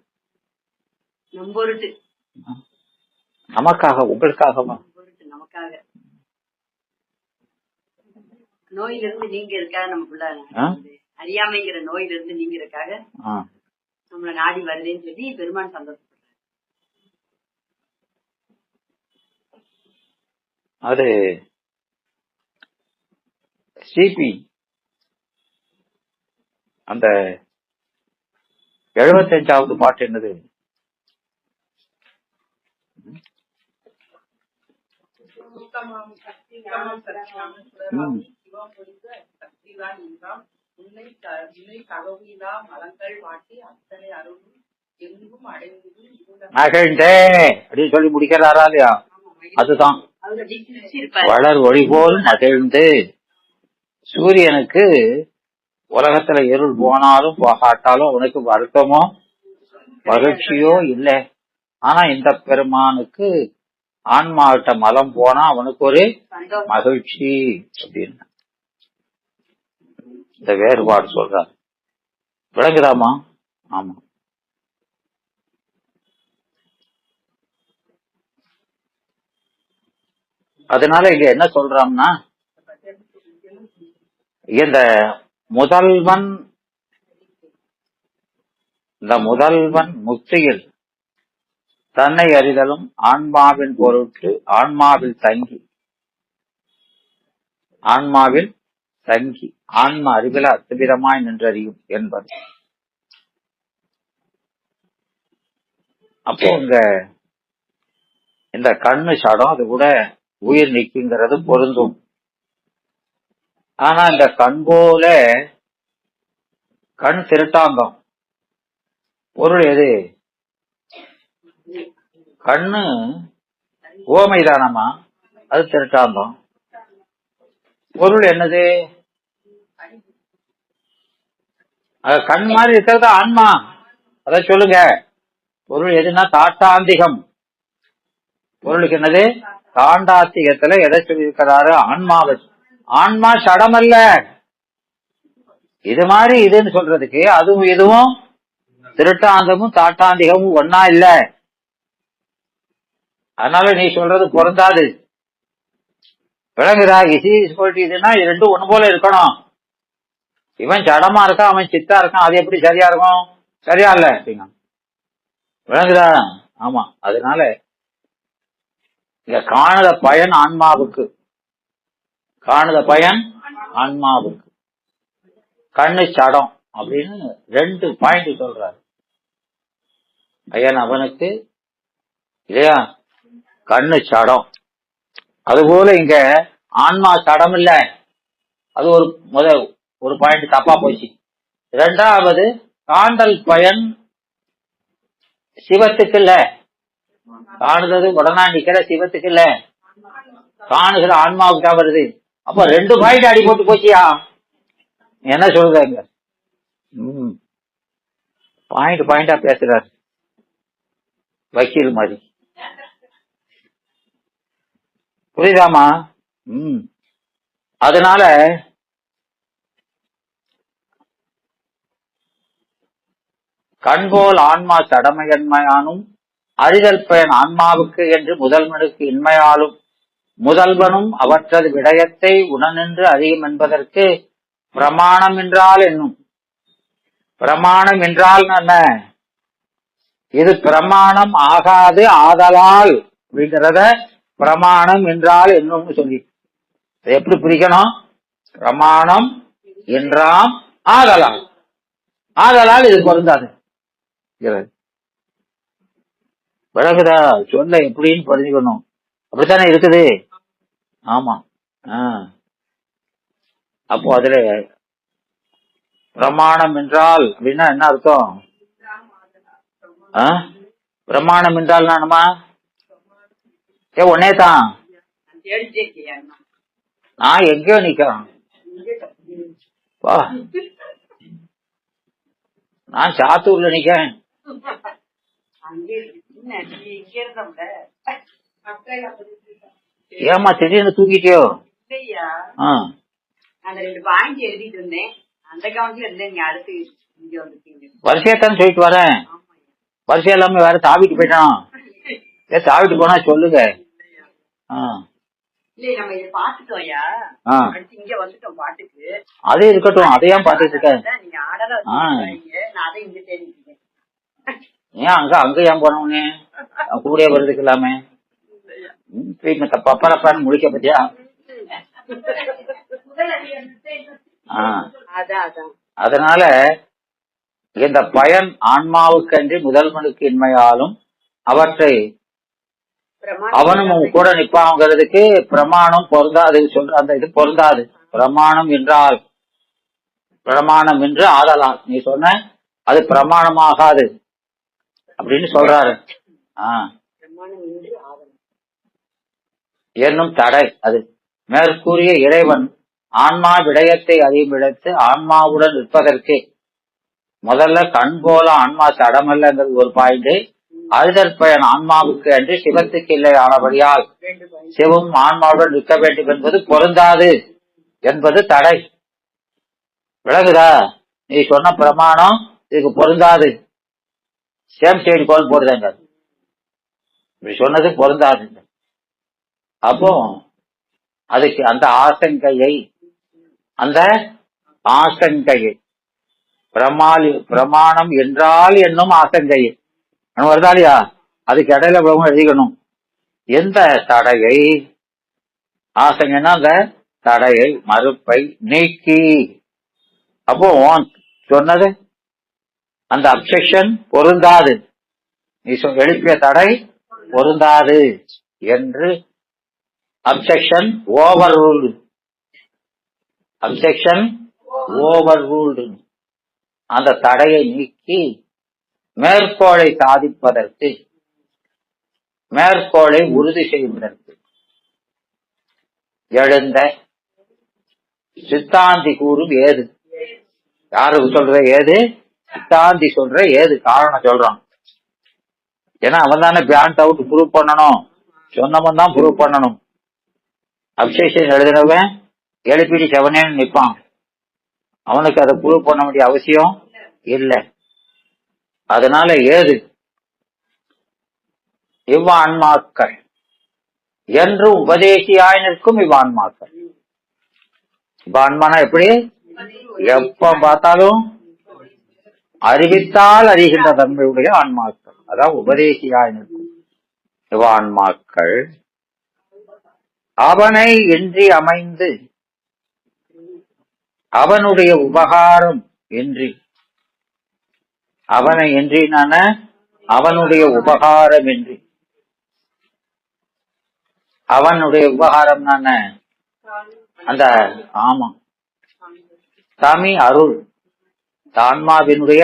நம்பொருட்டு நமக்காக, உங்களுக்காகவா? நம்பொருட்டு நமக்காக நோயிலிருந்து நீங்க இருக்காக நம்ம பிள்ளை அறியாமைங்கிற நோயிலிருந்து நீங்க இருக்காக நம்மள நாடி வருதேன்னு சொல்லி பெருமான் சந்தோஷப்படுறாரு. அது சிபி அந்த 75வது பாட்டு என்னது? மகிழ்ந்தே அப்படின்னு சொல்லி முடிக்கிறாரா இல்லையா? அதுதான் வளர் ஒளி போல் மகிழ்ந்து. சூரியனுக்கு உலகத்துல இருள் போனாலும் போகாட்டாலும் அவனுக்கு வருத்தமோ மகிழ்ச்சியோ இல்லை. ஆனா இந்த பெருமானுக்கு ஆன்மாவிட்ட மலம் போனா அவனுக்கு ஒரு மகிழ்ச்சி அப்படின்னு இந்த வேறுபாடு சொல்றாரு. விளங்குதாமா? ஆமா. அதனால இங்க என்ன சொல்றோம்னா, இந்த முதல்வன் முக்தியில் தன்னை அறிதலும் ஆன்மாவின் பொருட்டு ஆன்மாவில் தங்கி ஆன்ம அறிவில அத்துவிதமாய் நின்றறியும் என்பது. அப்போ இந்த கண்ணு சடம் அது கூட உயிர் நீக்குங்கிறது பொருந்தும். ஆனா இந்த கண் போல கண் திருட்டாங்கம். பொருள் எது? கண்ணு ஓமைதானமா, அது திருட்டாங்கம். பொருள் என்னது? கண் மாதிரி இருக்கிறது ஆன்மா. அத சொல்லுங்க. பொருள் எதுனா தாட்டாந்திகம். பொருளுக்கு என்னது? தாண்டாத்திகத்துல எதை சொல்லியிருக்கிறாரு? ஆன்மாவை. ஆன்மா சடம் அல்ல. இது மாதிரி இதுன்னு சொல்றதுக்கு அதுவும் இதுவும் திருட்டாந்தமும் தாட்டாந்திகமும் ஒன்னா இல்ல. அதனால நீ சொல்றது பொருந்தாது. விளங்குதா? இதுன்னா ரெண்டும் ஒண்ணு போல இருக்கணும். இவன் ஜடமா இருக்கான், அவன் சித்தா இருக்கான், அது எப்படி சரியா இருக்கும்? சரியா இல்ல. விளங்குதா? ஆமா. அதனால இங்க காணுத பயன் ஆன்மாவுக்கு, கண்ணு சடம் அப்படின்னு 2 பாயிண்ட் சொல்றாரு. ஐயன் அவனுக்கு இல்லையா கண்ணு சடம். அதுபோல இங்க ஆன்மா சடம் இல்ல. அது ஒரு பாயிண்ட் தப்பா போச்சு. 2வது காண்டல் பயன் சிவத்துக்கு இல்ல. காணுறது உடனே நிக்கிற சிவத்துக்கு இல்ல, காணுகிற ஆன்மாவுக்கு தான் வருது. அப்ப 2 பாயிண்ட் அடி போட்டு போச்சியா? என்ன சொல்றாங்க? பாயிண்டா பேசுறாரு வக்கீல் மாதிரி. புரியுதாமா? அதனால கண்போல் ஆன்மா சடமையன்மையானும் அறிதல் பயன் ஆன்மாவுக்கு என்று முதல்வனுக்கு இன்மையாலும் முதல்வனும் அவற்றது விடயத்தை உணனின்று அறியும் என்பதற்கு பிரமாணம் என்றால் என்னும். பிரமாணம் என்றால் என்ன? இது பிரமாணம் ஆகாது ஆதலால் அப்படிங்கிறத பிரமாணம் என்றால் என்னும் சொல்லி எப்படி பிரிக்கணும்? பிரமாணம் என்றாம் ஆதலால் இது பொருந்தாது. விளக்குதா? சொல்ல எப்படின்னு புரிஞ்சுக்கணும். அப்படித்தானே இருக்குது. ஆமா. அப்போ அதுல பிரமாணம் என்றால் அப்படின்னா என்ன அர்த்தம்? பிரமாணம் என்றால் நானுமா ஒன்னே தான். நான் எங்கேயோ நிக்கிறேன். நான் சாத்தூர்ல நிக்கிறேன். இங்க இருந்தோம்ல. ஏமா திடீர்னு தூங்கிட்டியோ? இல்லையா, ஆ, அந்த 2 பாயிண்ட் எழுதிட்டு இருந்தேன். அந்த கவுண்ட்ல இருந்தேன். நீங்க அடுத்து இங்க வந்துட்டீங்க. வரிசையத்தான் சொல்லிட்டு வரேன். வரிசை எல்லாமே வேற தாவிட்டு போயிட்டான். தாவிட்டு போனா சொல்லுங்க. ஆ, இல்ல நம்ம இதை பாத்துட்டோம்யா. ஆ, அடுத்து இங்க வந்துட்டோம் பாட்டுக்கு. அதே இருக்கட்டும். அதையும் பாத்துட்டு இருக்கேன். நீங்க ஆர்டரா வச்சுருக்கீங்க. நான் அதை இங்க தேடிட்டு இருக்கேன். ஏன் அங்க ஏன் போனவனே கூட வருதுக்கு எல்லாமே பப்பரப்பான்னு முடிக்க பத்தியா? அதனால இந்த பயன் ஆன்மாவுக்கன்றி முதல் மனுக்கு இன்மையாலும் அவற்றை அவனும் கூட நிப்பாங்கிறதுக்கு பிரமாணம் பொருந்தாது சொல்ற. அந்த இது பொருந்தாது. பிரமாணம் என்றால் பிரமாணம் என்று ஆதலால் நீ சொன்ன அது பிரமாணமாகாது அப்படின்னு சொல்றாரு. என்னும் தடை அது. மேற்கூறிய இறைவன் ஆன்மா விடயத்தை அறிவிடத்து ஆன்மாவுடன் இருப்பதற்கு முதல்ல கண் போல ஆன்மா தடமல்லங்கிறது ஒரு பாயிண்ட். அழுதற்பயன் ஆன்மாவுக்கு என்று சிவத்துக்கு இல்லை ஆனபடியால் சிவம் ஆன்மாவுடன் இருக்க வேண்டும் என்பது பொருந்தாது என்பது தடை. விளங்குதா? நீ சொன்ன பிரமாணம் இதுக்கு பொருந்தாது. சேம் சைடு கோல் போடுதாங்க. இப்படி சொன்னது பொருந்தாது. அப்போ அதுக்கு அந்த ஆசங்கையை பிரமாணம் என்றால் என்னும் ஆசங்கையை வருதாலியா? அதுக்கு இடையில எழுதிக்கணும். எந்த தடையை ஆசைங்கன்னா அந்த தடையை மறுப்பை நீக்கி. அப்போ சொன்னது அந்த அப்செக்ஷன் பொருந்தாது. நீ எழுப்பிய தடை பொருந்தாது என்று objection overruled. Objection overruled. அந்த தடையை நீக்கி மேற்கோளை சாதிப்பதற்கு, மேற்கோளை உறுதி செய்வதற்கு எழுந்த சித்தாந்தி கூறும் ஏது. யாருக்கு சொல்ற ஏது? சித்தாந்தி சொல்ற ஏது. காரணம் சொல்றான். ஏன்னா அவன் தானே பியாண்ட் அவுட் ப்ரூவ் பண்ணணும். சொன்னவன் தான் ப்ரூவ் பண்ணணும். அப்செக்ஷன் எழுதினவன் எழுப்பிட்டு செவனேன்னு நிற்பான். அவனுக்கு அதை ப்ரூவ் பண்ண வேண்டிய அவசியம் இல்லை. அதனால ஏது இவ்வான்மாக்கள் என்று உபதேசியாய் நிற்கும் இவ்வான்மாக்கள். இவ்வான்மானா எப்படி? எப்ப பார்த்தாலும் அறிவித்தால் அறிகின்ற தன்மையுடைய ஆன்மாக்கள். அதான் உபதேசியாய் நிற்கும் இவ்வான்மாக்கள் அவனை இன்றி அமைந்து அவனுடைய உபகாரம் இன்றி. அவனை என்றினான அவனுடைய உபகாரம் இன்றி. அவனுடைய உபகாரம் அந்த ஆமா தமி அருள் தான்மாவினுடைய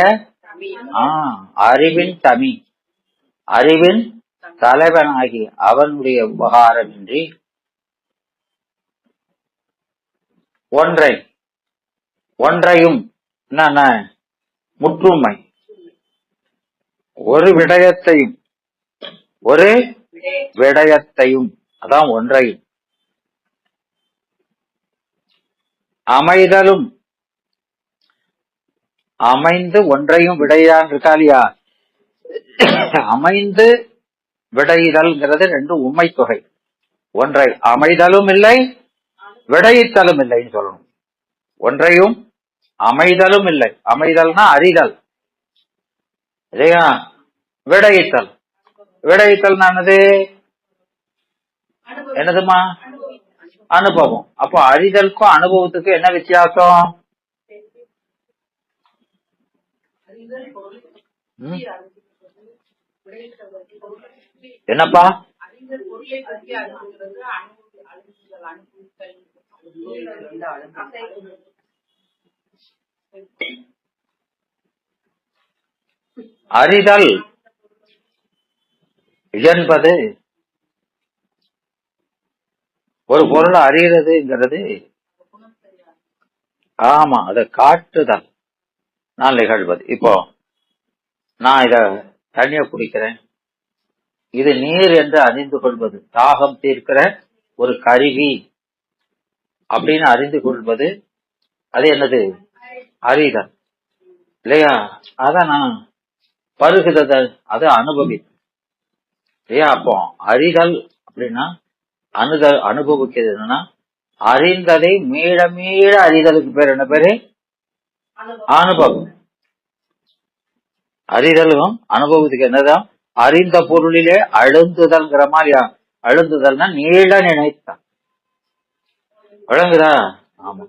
அறிவின் தமி அறிவின் தலைவனாகி அவனுடைய உபகாரம் இன்றி ஒன்றையும் முற்றுமை ஒரு விடயத்தையும் அதான் ஒன்றையும் அமைதலும் அமைந்து ஒன்றையும் விடையான் இருக்காலியா? அமைந்து விடைதல்ங்கிறது ரெண்டு உண்மை தொகை. ஒன்றை அமைதலும் இல்லை விடையித்தலும் இல்லைன்னு சொல்லணும். ஒன்றையும் அமைதலும் இல்லை. அமைதல்னா அறிதல் இல்லையா? விடையித்தல். விடையித்தல் என்னதுமா? அனுபவம். அப்போ அறிதலுக்கும் அனுபவத்துக்கும் என்ன வித்தியாசம்? என்னப்பா? அறிதல் என்பது ஒரு பொருள் அறியறதுங்கிறது. ஆமா, அதை காட்டுதல் நான் நிகழ்வது. இப்போ நான் இத தண்ணிய குடிக்கிறேன். இது நீர் என்று அறிந்து கொள்வது, தாகம் தீர்க்கிற ஒரு கருவி அப்படின்னு அறிந்து கொள்வது, அது என்னது? அறிதல் இல்லையா? அதான் நான் பருகுதல், அது அனுபவித்தல் இல்லையா? அப்போ அறிதல் அப்படின்னா அனுபவிக்கிறது என்னன்னா, அறிந்ததை மீள மீள அறிதலுக்கு பேர் என்ன பேரு? அனுபவம். அறிதலும் அனுபவத்துக்கு என்னதான்? அறிந்த பொருளிலே அழுந்துதல்ங்கிற மாதிரியா? அழுந்துதல்னா நீள நினைத்தான். விளங்குதா? ஆமா.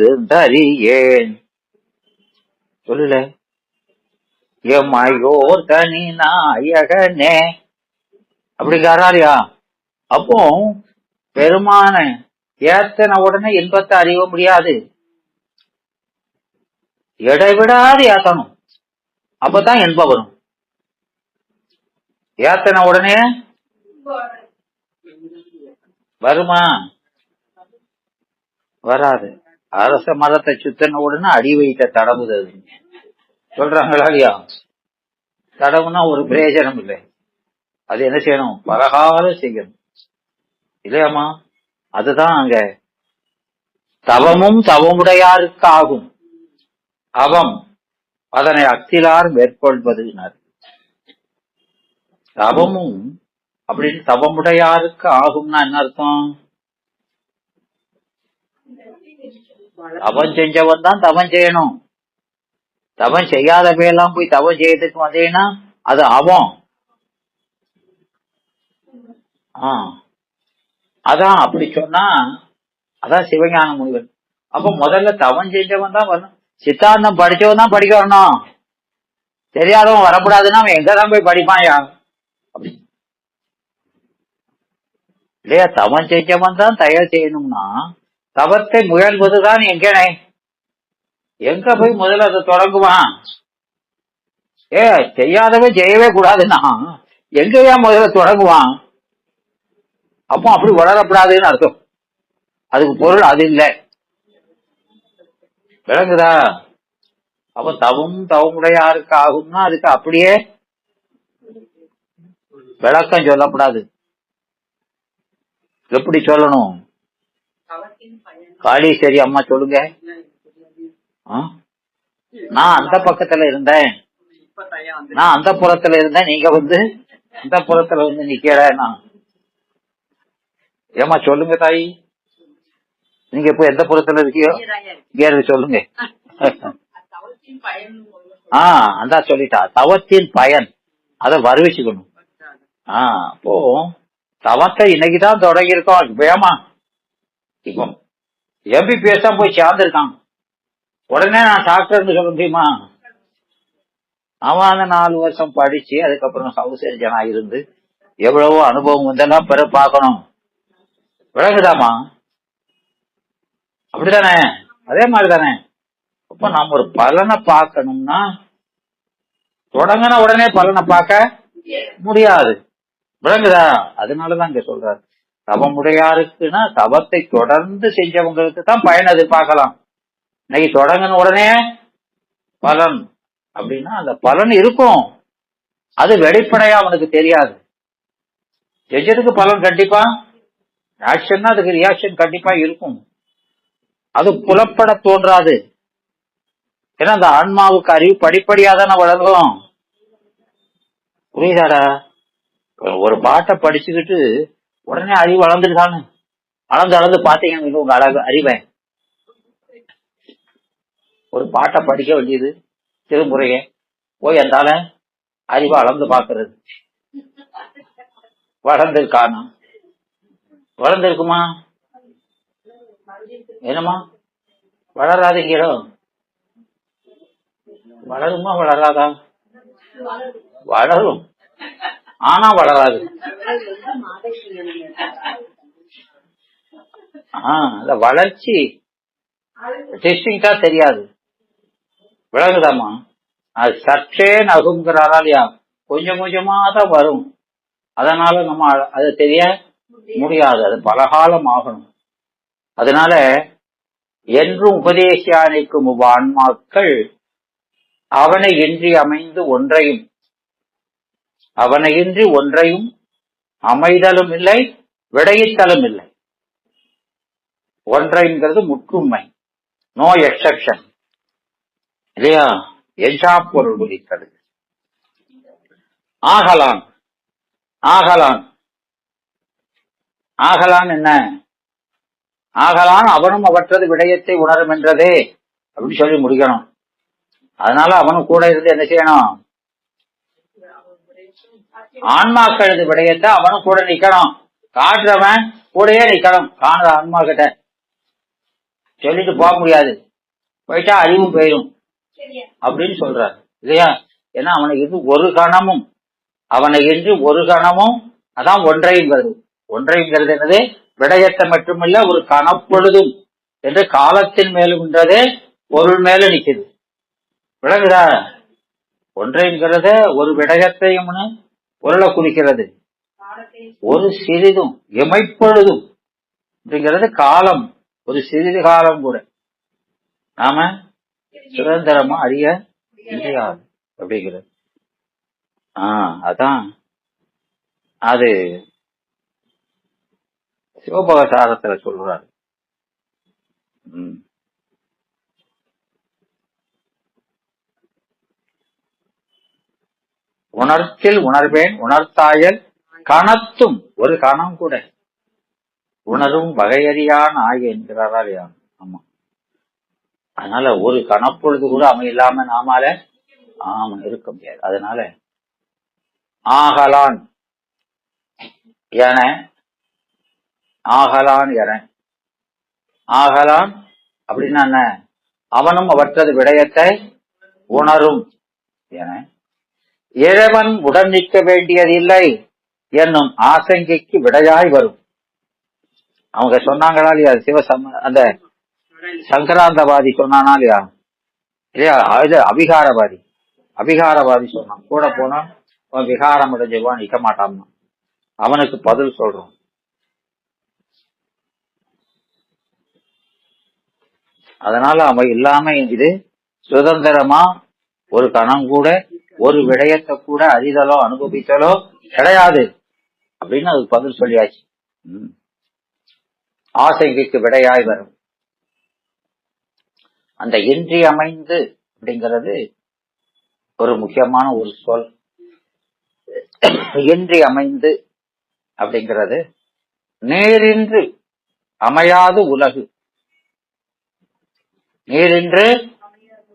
ஏத்தாதிருந்தறியேன் சொல்லல, எம்மையோர் தனி நாயகனே அப்படிங்கிறாரியா? அப்போ பெருமான ஏத்தன உடனே இன்பத்தை அறிய முடியாது, இடைவிடாது ஏத்தணும், அப்பதான் இன்பம் வரும். ஏத்தன உடனே வருமா? வராது. அரச மரத்தை சுத்தன உடனே அடி வைத்த தடவுது சொல்றாங்களா இல்லையா? தடவுனா ஒரு பிரயோஜனம் இல்லை. அது என்ன செய்யணும்? பலகாலம் செய்யணும் இல்லையாமா? அதுதான் அங்க தவமும் தவமுடையாருக்கு ஆகும். அவம் அதனை அத்திலார் மேற்கொள்வதுனார். தவமும் அப்படின்னு தவமுடையாருக்கு ஆகும்னா என்ன அர்த்தம்? தவம் செஞ்சவன் தான் தவம் செய்யணும். தவம் செய்யாதவையெல்லாம் போய் தவம் செய்யறதுக்கு வந்தீங்கன்னா அது அவம். அதான் அப்படி சொன்னா அதான் சிவஞான முனிவர். அப்ப முதல்ல தவம் செஞ்சவன் தான் வரணும். சித்தாந்தம் படிச்சவன் தான் படிக்க வரணும். தெரியாதவன் வரக்கூடாதுன்னா அவன் எங்கதான் போய் படிப்பான் அப்படி இல்லையா? தவம் செஞ்சவன் தான் தயார் செய்யணும்னா தவத்தை முயல்வதுதான் எங்க போய் முதல்ல அதை தொடங்குவான்? செய்யாதவன் செய்யவே கூடாதுன்னா எங்கயா முதல்ல தொடங்குவான்? அப்போ அப்படி வளரப்படாதுன்னு அர்த்தம். அதுக்கு பொருள் அது இல்லை. விளங்குதா? அப்ப தவமுடையாருக்கு ஆகும்னா அதுக்கு அப்படியே விளக்கம் சொல்லப்படாது. எப்படி சொல்லணும்? காளீஸ்வரி அம்மா சொல்லுங்க. நான் அந்த பக்கத்துல இருந்தேன், நான் அந்த புறத்துல இருந்தேன், நீங்க வந்து இந்த புறத்துல வந்து நிக்கல. நான் ஏமா சொல்லுங்க தாயி, நீங்க இப்ப எந்த புறத்துல இருக்கியோ இங்க சொல்லுங்க. அந்த சொல்லிட்டா தவத்தின் பயன், அத வருவிச்சுக்கணும். அப்போ தவத்தை இன்னைக்குதான் தொடங்கி இருக்கோம். வேமா இப்போ MBBS தான் போய் சேர்ந்திருக்கான், உடனே நான் டாக்டர்னு சொல்ல முடியுமா? அவன் 4 வருஷம் படிச்சு அதுக்கப்புறம் ஹவுஸ் சர்ஜனா இருந்து எவ்வளவோ அனுபவம் வந்தெல்லாம் பிற பார்க்கணும். விளங்குதாமா? அப்படித்தானே? அதே மாதிரிதானே. அப்ப நம்ம ஒரு பலனை பார்க்கணும்னா தொடங்கின உடனே பலனை பார்க்க முடியாது. விளங்குதா? அதனாலதான் இங்க சொல்றாரு தவமுடையாருக்குன்னா தவத்தை தொடர்ந்து செஞ்சவங்களுக்கு தான் பயன் எதிர்பார்க்கலாம். இன்னைக்கு தொடங்கின உடனே பலன் அப்படின்னா அந்த பலன் இருக்கும், அது வெளிப்படையா அவனுக்கு தெரியாது. செஞ்சதுக்கு பலன் கண்டிப்பா, ஆக்ஷன்னா அதுக்கு ரியாக்ஷன் கண்டிப்பா இருக்கும், அது புலப்பட தோன்றாது. ஏன்னா அந்த ஆன்மாவுக்கு அறிவு படிப்படியா தானே வளரும். புரியுதாடா? ஒரு பாட்டை படிச்சுக்கிட்டு உடனே அறிவு வளர்ந்துருக்கான்னு அளந்து பாத்தீங்க உங்க அறிவை. ஒரு பாட்டை படிக்க வேண்டியது திருமுறைய போய் அந்தால அறிவை அளந்து பாக்குறது. வளர்ந்துருக்கானா? வளர்ந்துருக்குமா? என்னமா வளராதுங்கிறோ? வளருமா வளராதா? வளரும், ஆனா வளராது. அந்த வளர்ச்சி டிஸ்டிங்டா தெரியாது. விளங்குதாமா? அது சற்றே நகுங்கிறாரா இல்லையா? கொஞ்சம் கொஞ்சமா தான் வரும். அதனால நம்ம அதை தெரிய முடியாது, அது பலகாலம் ஆகணும். அதனால என்றும் உபதேசியானைக்கும் ஆன்மாக்கள் அவனை இன்றி அமைந்து ஒன்றையும் அவனையின்றி ஒன்றையும் அமைதலும் இல்லை, விடையித்தலும் இல்லை. ஒன்றைங்கிறது முற்றுமை, நோ எக்ஸெப்ஷன் இல்லையா? எல்லா பொருள் குறித்தது. ஆகலான் ஆகலான் ஆகலான் என்ன? ஆகலான் அவனும் அவற்றது விடயத்தை உணரும் என்றதே அப்படின்னு சொல்லி முடிக்கணும். அதனால அவனும் கூட இருந்து என்ன செய்யணும்? ஆன்மாக்களது விடயத்தை அவனும் கூட நிக்கணும். காட்டுறவன் கூடயே நிக்கணும். காணுற ஆன்மா கிட்ட சொல்லிட்டு போக முடியாது, போயிட்டா அறிவும் போயிடும் அப்படின்னு சொல்றாரு இல்லையா? ஏன்னா அவனுக்கு இது ஒரு கணமும் அவனை என்று ஒரு கணமும் அதான் ஒன்றைங்கிறது. ஒன்றைங்கிறது என்னது? விடயத்தை மட்டுமில்ல, ஒரு கணப்பொழுதும் என்று காலத்தின் மேலும் என்றதே பொருள் மேல நிக்குது. விளங்குதா? ஒன்றைங்கிறத ஒரு விடயத்தையும் பொருளை குறிக்கிறது. ஒரு சிறிதும் இமைப்பொழுதும் அப்படிங்கிறது காலம், ஒரு சிறிது காலம் கூட நாம சுதந்திரமா அறிய முடியாது அப்படிங்கிறது. அதான் அது சிவபகசாரத்துல சொல்றாரு. உணர்ச்சில் உணர்வேன் உணர்த்தாயல் கணத்தும் ஒரு கணம் கூட உணரும் வகையறியான் ஆய என்கிறாரா இல்லையா? ஆமா. அதனால ஒரு கணப்பொழுது கூட அமையில்லாம நாமால இருக்க முடியாது. அதனால ஆகலான் என ஆகலான் என ஆகலான் அப்படின்னா என்ன? அவனும் அவற்றது விடயத்தை உணரும் என இறைவன் உடன் நிற்க வேண்டியதில்லை என்னும் ஆசங்கைக்கு விடையாய் வரும். அவங்க சொன்னாங்களா இல்லையா? அந்த சங்கராந்தவாதி சொன்னானா இல்லையா? இது அபிகாரவாதி சொன்னான். கூட போனா அவன் விகாரம் அடைஞ்சுவான், நிக்க மாட்டான். அவனுக்கு பதில் சொல்றோம். அதனால அவன் இல்லாம இது சுதந்திரமா ஒரு கணம் கூட ஒரு விடயத்தை கூட அறிதலோ அனுபவித்தலோ கிடையாது அப்படின்னு அதுக்கு பதில் சொல்லியாச்சு. ஆசைக்கு விடையாய் வரும். அந்த இன்றி அமைந்து அப்படிங்கிறது ஒரு முக்கியமான ஒரு சொல். இன்றி அமைந்து அப்படிங்கிறது நேரின்று அமையாது உலகு. நேரின்று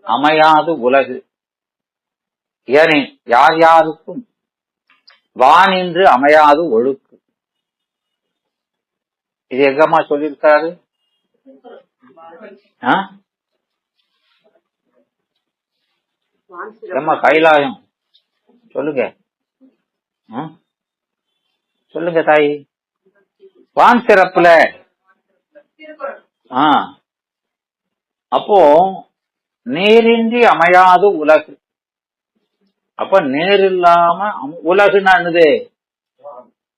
அமையாது உலகு. ஏனெனில் யார் யாருக்கும் வானின்று அமையாது ஒழுக்கு. இது எங்கம்மா சொல்லியிருக்காரு? கைலாயம் சொல்லுங்க, சொல்லுங்க தாயி. வான் சிறப்புல அப்போ நேரின்றி அமையாது உலகு. அப்ப நேர் இல்லாம உலகுன்னா என்னது?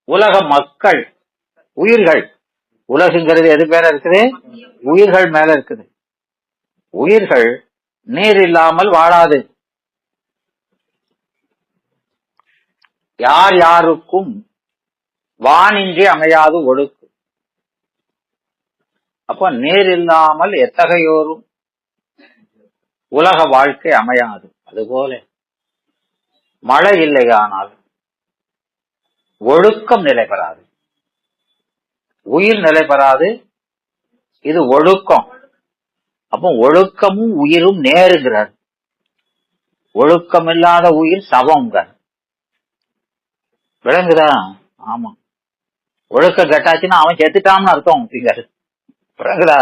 உலக மக்கள், உயிர்கள். உலகுங்கிறது எது மேல இருக்குது? உயிர்கள் மேல இருக்குது. உயிர்கள் நீர் இல்லாமல் வாழாது. யார் யாருக்கும் வானின்றி அமையாது ஒழுக்கு. அப்ப நீர் இல்லாமல் எத்தகையோரும் உலக வாழ்க்கை அமையாது. அதுபோல மழை இல்லையானால் ஒழுக்கம் நிலை பெறாது, உயிர் நிலை பெறாது. இது ஒழுக்கம். அப்போ ஒழுக்கமும் உயிரும் நேருங்கிறார். ஒழுக்கம் இல்லாத உயிர் சவங்க. விளங்குதா? ஆமா. ஒழுக்கம் கெட்டாச்சுன்னா அவன் செத்துட்டான்னு அர்த்தம். விளங்குதா?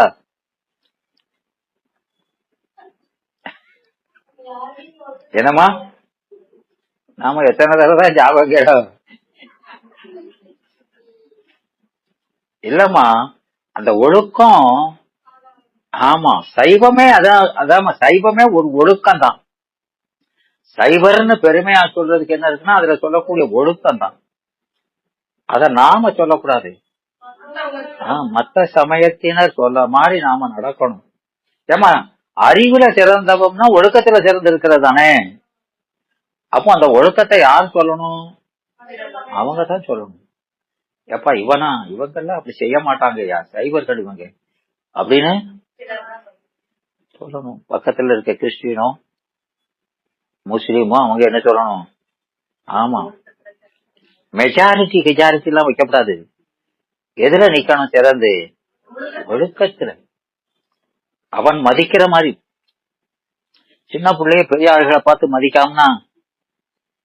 என்னம்மா நாம எத்தனை தடவை ஞாபகம் கேட்டோம் இல்லம்மா? அந்த ஒழுக்கம், ஆமா, சைவமே அதான் சைவமே ஒரு ஒழுக்கம் தான். சைவர்னு பெருமையா சொல்றதுக்கு என்ன இருக்குன்னா அதுல சொல்லக்கூடிய ஒழுக்கம் தான். அத நாம சொல்லக்கூடாது. மத்த சமயத்தினர் சொல்ல மாதிரி நாம நடக்கணும். ஏமா அறிவுல சிறந்தவம்னா ஒழுக்கத்துல சிறந்து இருக்கிறது தானே. அப்போ அந்த ஒழுக்கத்தை யார் சொல்லணும்? அவங்கதான் சொல்லணும். எப்பா இவங்கெல்லாம் அப்படி செய்ய மாட்டாங்க, சைவர்கள் இவங்க அப்படின்னு சொல்லணும். பக்கத்துல இருக்க கிறிஸ்டியனோ முஸ்லீமோ அவங்க என்ன சொல்லணும்? ஆமா, மெஜாரிட்டி எல்லாம் வைக்கப்படாது. எதுல நிக்கணும்? சிறந்து ஒழுக்கத்துல. அவன் மதிக்கிற மாதிரி. சின்ன பிள்ளைய பெரிய ஆளுகளை பார்த்து மதிக்காமனா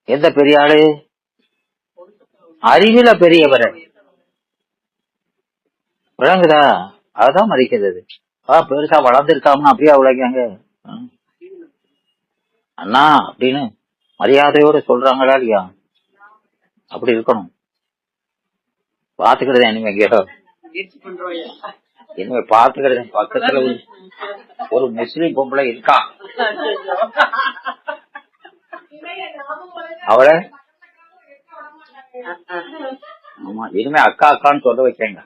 எந்த பெரிய ஆளு? அறிவில பெரியவரை விளங்குதா? அதுதான் மதிக்கிறது. பெருசா வளர்ந்துருக்காமனா அப்படியே அவ்வளோங்க அண்ணா அப்படின்னு மரியாதையோட சொல்றாங்களா இல்லையா? அப்படி இருக்கணும். பாத்துக்கிறது இனிமே இனிமே பாத்துக்கிறது. பக்கத்துல ஒரு முஸ்லீம் பொம்பளை இருக்கா, அவளை ஆமா இனிமே அக்கா அக்கான்னு சொல்ல வைக்கங்க.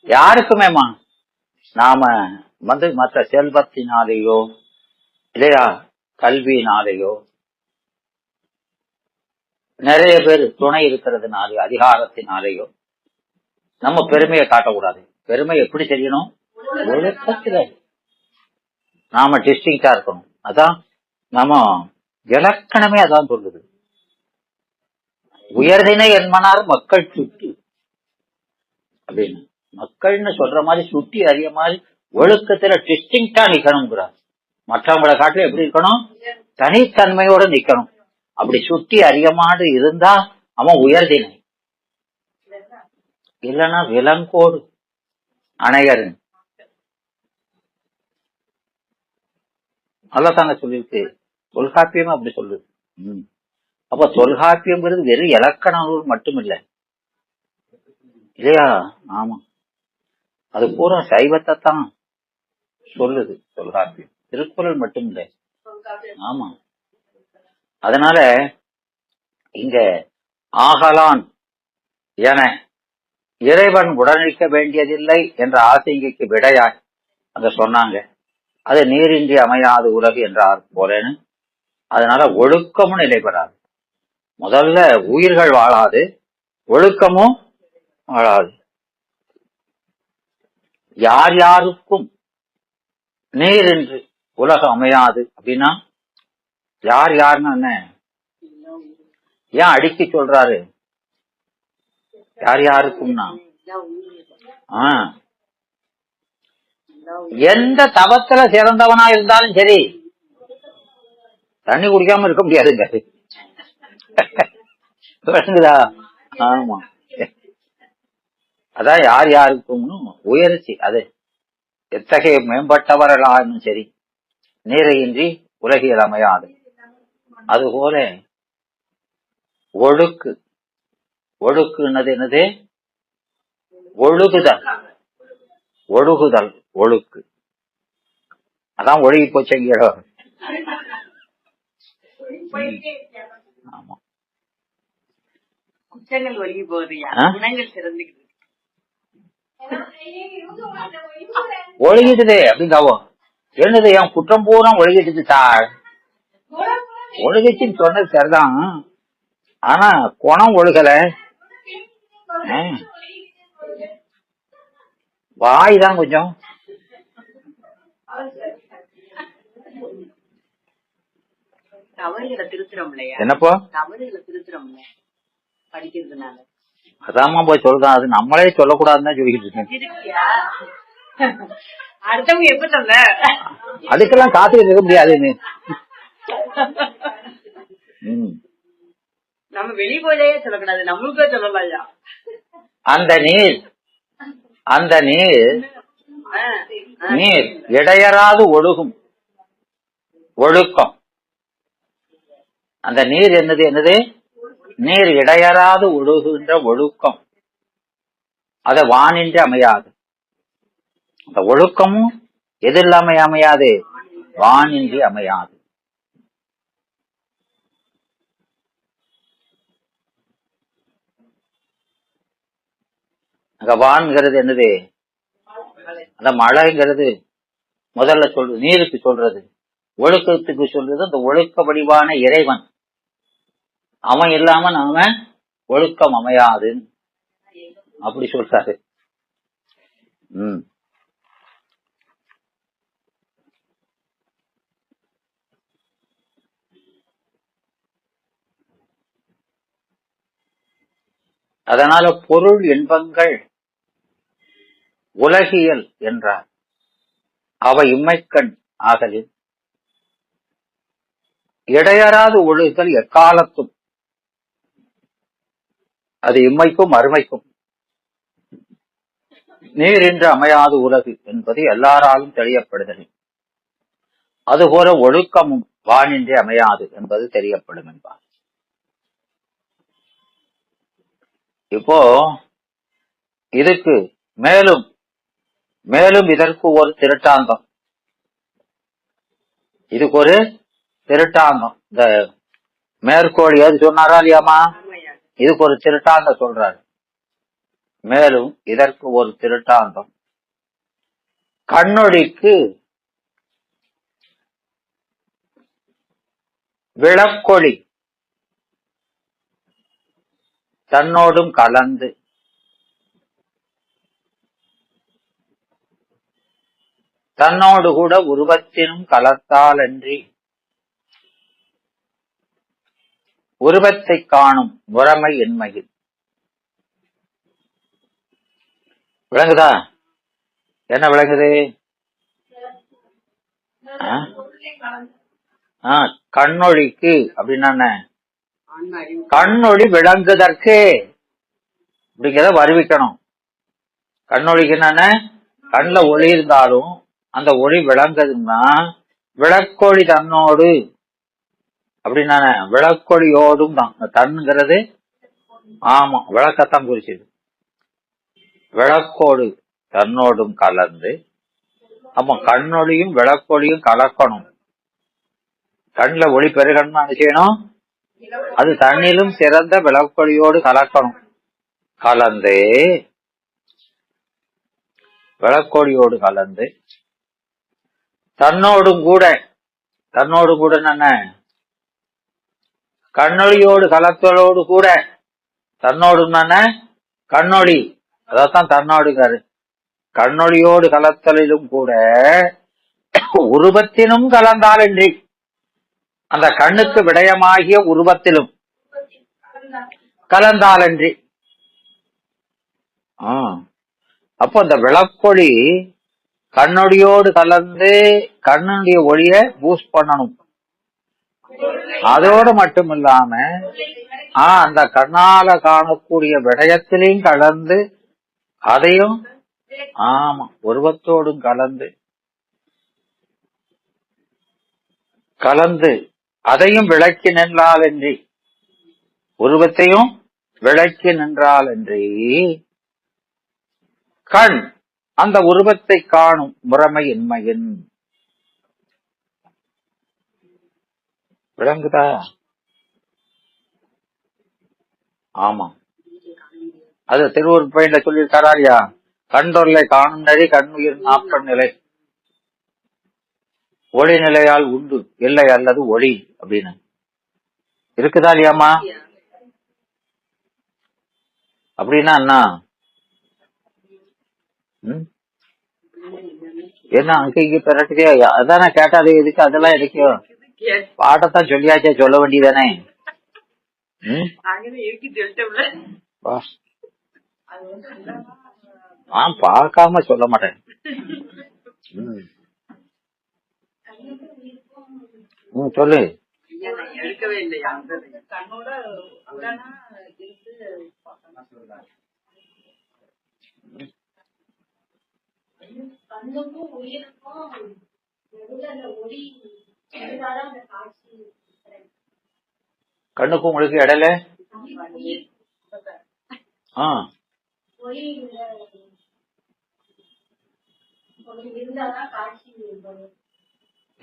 யாருக்குமேமா நாம மற்ற செல்வத்தினாலேயோ இல்லையா கல்வியினாலேயோ நிறைய பேர் துணை இருக்கிறதுனாலயோ அதிகாரத்தினாலேயோ நம்ம பெருமையை காட்டக்கூடாது. பெருமை எப்படி செய்யணும்? ஒழுக்கத்துல நாம டிஸ்டிங்டா இருக்கணும். அதான் நாம இலக்கணமே அதான் சொல்லுது. உயர்தினை என்மனார் மக்கள் சுட்டி அப்படின்னு. மக்கள்னு சொல்ற மாதிரி சுட்டி அறிய மாதிரி ஒழுக்கத்துல டிஸ்டிங்டா நிக்கணுங்கிறார். மற்றவங்களை காட்டில எப்படி இருக்கணும்? தனித்தன்மையோட நிக்கணும். அப்படி சுட்டி அறியமாடு இருந்தா அவன் உயர்தினை, இல்லைன்னா விலங்கோடு அணையர். நல்லதாங்க சொல்லிருக்கு. தொல்காப்பியம் அப்படி சொல்லுது. அப்ப தொல்காப்பியம்ங்கிறது வெறும் இலக்கண நூல் மட்டும் இல்லை இல்லையா? ஆமா, அது பூரா சைவத்தை தான் சொல்லுது தொல்காப்பியம். திருக்குறள் மட்டும் இல்லை. ஆமா, அதனால இங்க ஆகலான் என இறைவன் உடனிருக்க வேண்டியதில்லை என்ற ஆசைக்கு விடையாய் அங்க சொன்னாங்க. அது நீரின்றி அமையாது உலகு என்றார் போலேன்னு. அதனால ஒழுக்கமும் நிலை பெறாது. முதல்ல உயிர்கள் வாழாது, ஒழுக்கமும் வாழாது. யார் யாருக்கும் நீரின்றி உலகம் அமையாது அப்படின்னா யார் யாருன்னு என்ன ஏன் அடிக்கி சொல்றாரு? யார் யாருக்கும்னா எந்த தவத்துல சிறந்தவனா இருந்தாலும் சரி தண்ணி குடிக்காம இருக்க முடியாதுங்க. ஆமா, அதான் யார் யாருக்கும் உயர்ச்சி. அது எத்தகைய மேம்பட்டவர்களாலும் சரி நீரையின்றி உலகில் அமையாது. அதுபோல ஒழுக்கு. ஒழுக்குன்னது என்னது? ஒழுகுதல். ஒழுகுதல் ஒழுக்கு. அதான் ஒழுகி போச்சீங்க. ஆமா, குற்றங்கள் ஒழுகி போகுதுயா, குணங்கள் சிறந்துக்கிட்டு ஒழுகிடுது அப்படிங்காவோ. என்னது என் குற்றம் பூரா ஒழுகிடுது சார். ஒழுகிச்சுன்னு சொன்னது சரிதான், ஆனா குணம் ஒழுகல. வாய் தான் கொஞ்சம் தவறுகளை திருத்துறோம் இல்லையா? என்னப்போ தவறுகளை திருத்துறோம்ல படிக்கிறதுனால. அதாமா போய் சொல்லுதான். அது நம்மளே சொல்லக்கூடாதுன்னு தான் சொல்லிக்கிட்டு இருக்கேன். அடுத்தவங்க எப்ப சொல்ல அதுக்கெல்லாம் காத்துக்கிட்டு இருக்க முடியாதுன்னு. நம்ம வெளி போதே சொல்லக்கூடாது, நம்மளுக்கே சொல்லலாம். அந்த நீர் இடையறாது ஒழுகும் ஒழுக்கம். அந்த நீர் என்னது? நீர் இடையறாது ஒழுகுகின்ற ஒழுக்கம். அத வானின்றி அமையாது. அந்த ஒழுக்கமும் எது இல்லாம அமையாது? வானின்றி அமையாது. அங்க வான்கிறது என்னது? அந்த மழைங்கிறது முதல்ல சொல்றது நீருக்கு சொல்றது, ஒழுக்கத்துக்கு சொல்றது அந்த ஒழுக்க வடிவான இறைவன். அவன் இல்லாம நாம ஒழுக்கம் அமையாது அப்படி சொல்றாரு. அதனால பொருள் இன்பங்கள் உலகியல் என்றார். அவை இம்மைக்கண் ஆகலில் இடையறாது ஒழுகல் எக்காலத்தும் அது இம்மைக்கும் அருமைக்கும். நீர் என்று அமையாது உலகு என்பது எல்லாராலும் தெரியப்படுதல். அதுபோல ஒழுக்கமும் வானின்றி அமையாது என்பது தெரியப்படும் என்பார். இப்போ இதுக்கு மேலும் மேலும் இதற்கு ஒரு திருட்டாந்தம், இதுக்கு ஒரு திருட்டாந்தம். இந்த மேற்கோள் ஏது சொன்னாரா இல்லையாமா, இதுக்கு ஒரு திருட்டாந்தம் சொல்றாரு. மேலும் இதற்கு ஒரு திருட்டாந்தம், கண்ணொடிக்கு விளக்கொளி தன்னோடும் கலந்து தன்னோடு கூட உருவத்தினும் கலத்தாலன்றி உருவத்தை காணும் முறைமை என்மையில். விளங்குதா? என்ன விளங்குது? கண்ணொழிக்கு அப்படின்னா கண்ணொளி விளங்குதற்கு அப்படிங்கிறத வருவிக்கணும். கண்ணொழிக்கு என்னன்ன, கண்ணுல ஒளி இருந்தாலும் அந்த ஒளி விளங்குதுன்னா விளக்கொளி தன்னோடு அப்படின்னா விளக்கொளியோடும் தான். தன்னுங்கிறது ஆமா விளக்கத்தான் குறிச்சது. விளக்கோடு தன்னோடும் கலந்து, அப்ப கண்ணொளியும் விளக்கொளியும் கலக்கணும். கண்ணுல ஒளி பெருகணும்னு நினைச்சேனும் அது தண்ணிலும் சிறந்த விளக்கொளியோடு கலக்கணும். கலந்து விளக்கொளியோடு கலந்து தன்னோடும் கூட, தன்னோடு கூட என்ன, கண்ணொளியோடு கலத்தலோடு கூட, தன்னோடும் கண்ணொளி அதான் தன்னோடுங்காரு. கண்ணொளியோடு கலத்தலிலும் கூட உருவத்தினும் கலந்தாலின்றி, அந்த கண்ணுக்கு விடயமாகிய உருவத்திலும் கலந்தாலன்றி. அப்போ அந்த விளக்கொளி கண்ணொடியோடு கலந்து கண்ணுடைய ஒளிய பூஸ்ட் பண்ணணும். அதோடு மட்டும் இல்லாம அந்த கண்ணால காணக்கூடிய விடயத்திலையும் கலந்து, அதையும் ஆமா உருவத்தோடும் கலந்து கலந்து அதையும் விளக்கி நின்றாலன்றி, உருவத்தையும் விளக்கி நின்றாலன்றி கண் அந்த உருவத்தை காணும் முறைமை இன்மையின். விளங்குதா? ஆமா, அது திருவூர் பயில சொல்லியிருக்காரா இல்லையா, கண்டொருளை காணும் நெறி கண்ணுயிர் நாப்பன் நிலை, ஒளி நிலையால் உண்டு இல்லை அல்லது ஒளி அப்படின்னு இருக்குதா இல்லையாமா? அப்படின்னா என்ன அங்க இங்க பெறட்டுக்கே அதானே கேட்டாலே எதுக்கு அதெல்லாம் எதுக்கோ பாட்டத்தான் சொல்லியாச்சே, சொல்ல வேண்டியதானே. பார்க்காம சொல்ல மாட்டேன். சொல்லு. கண்ணுக்கும் உங்களுக்கு இடையில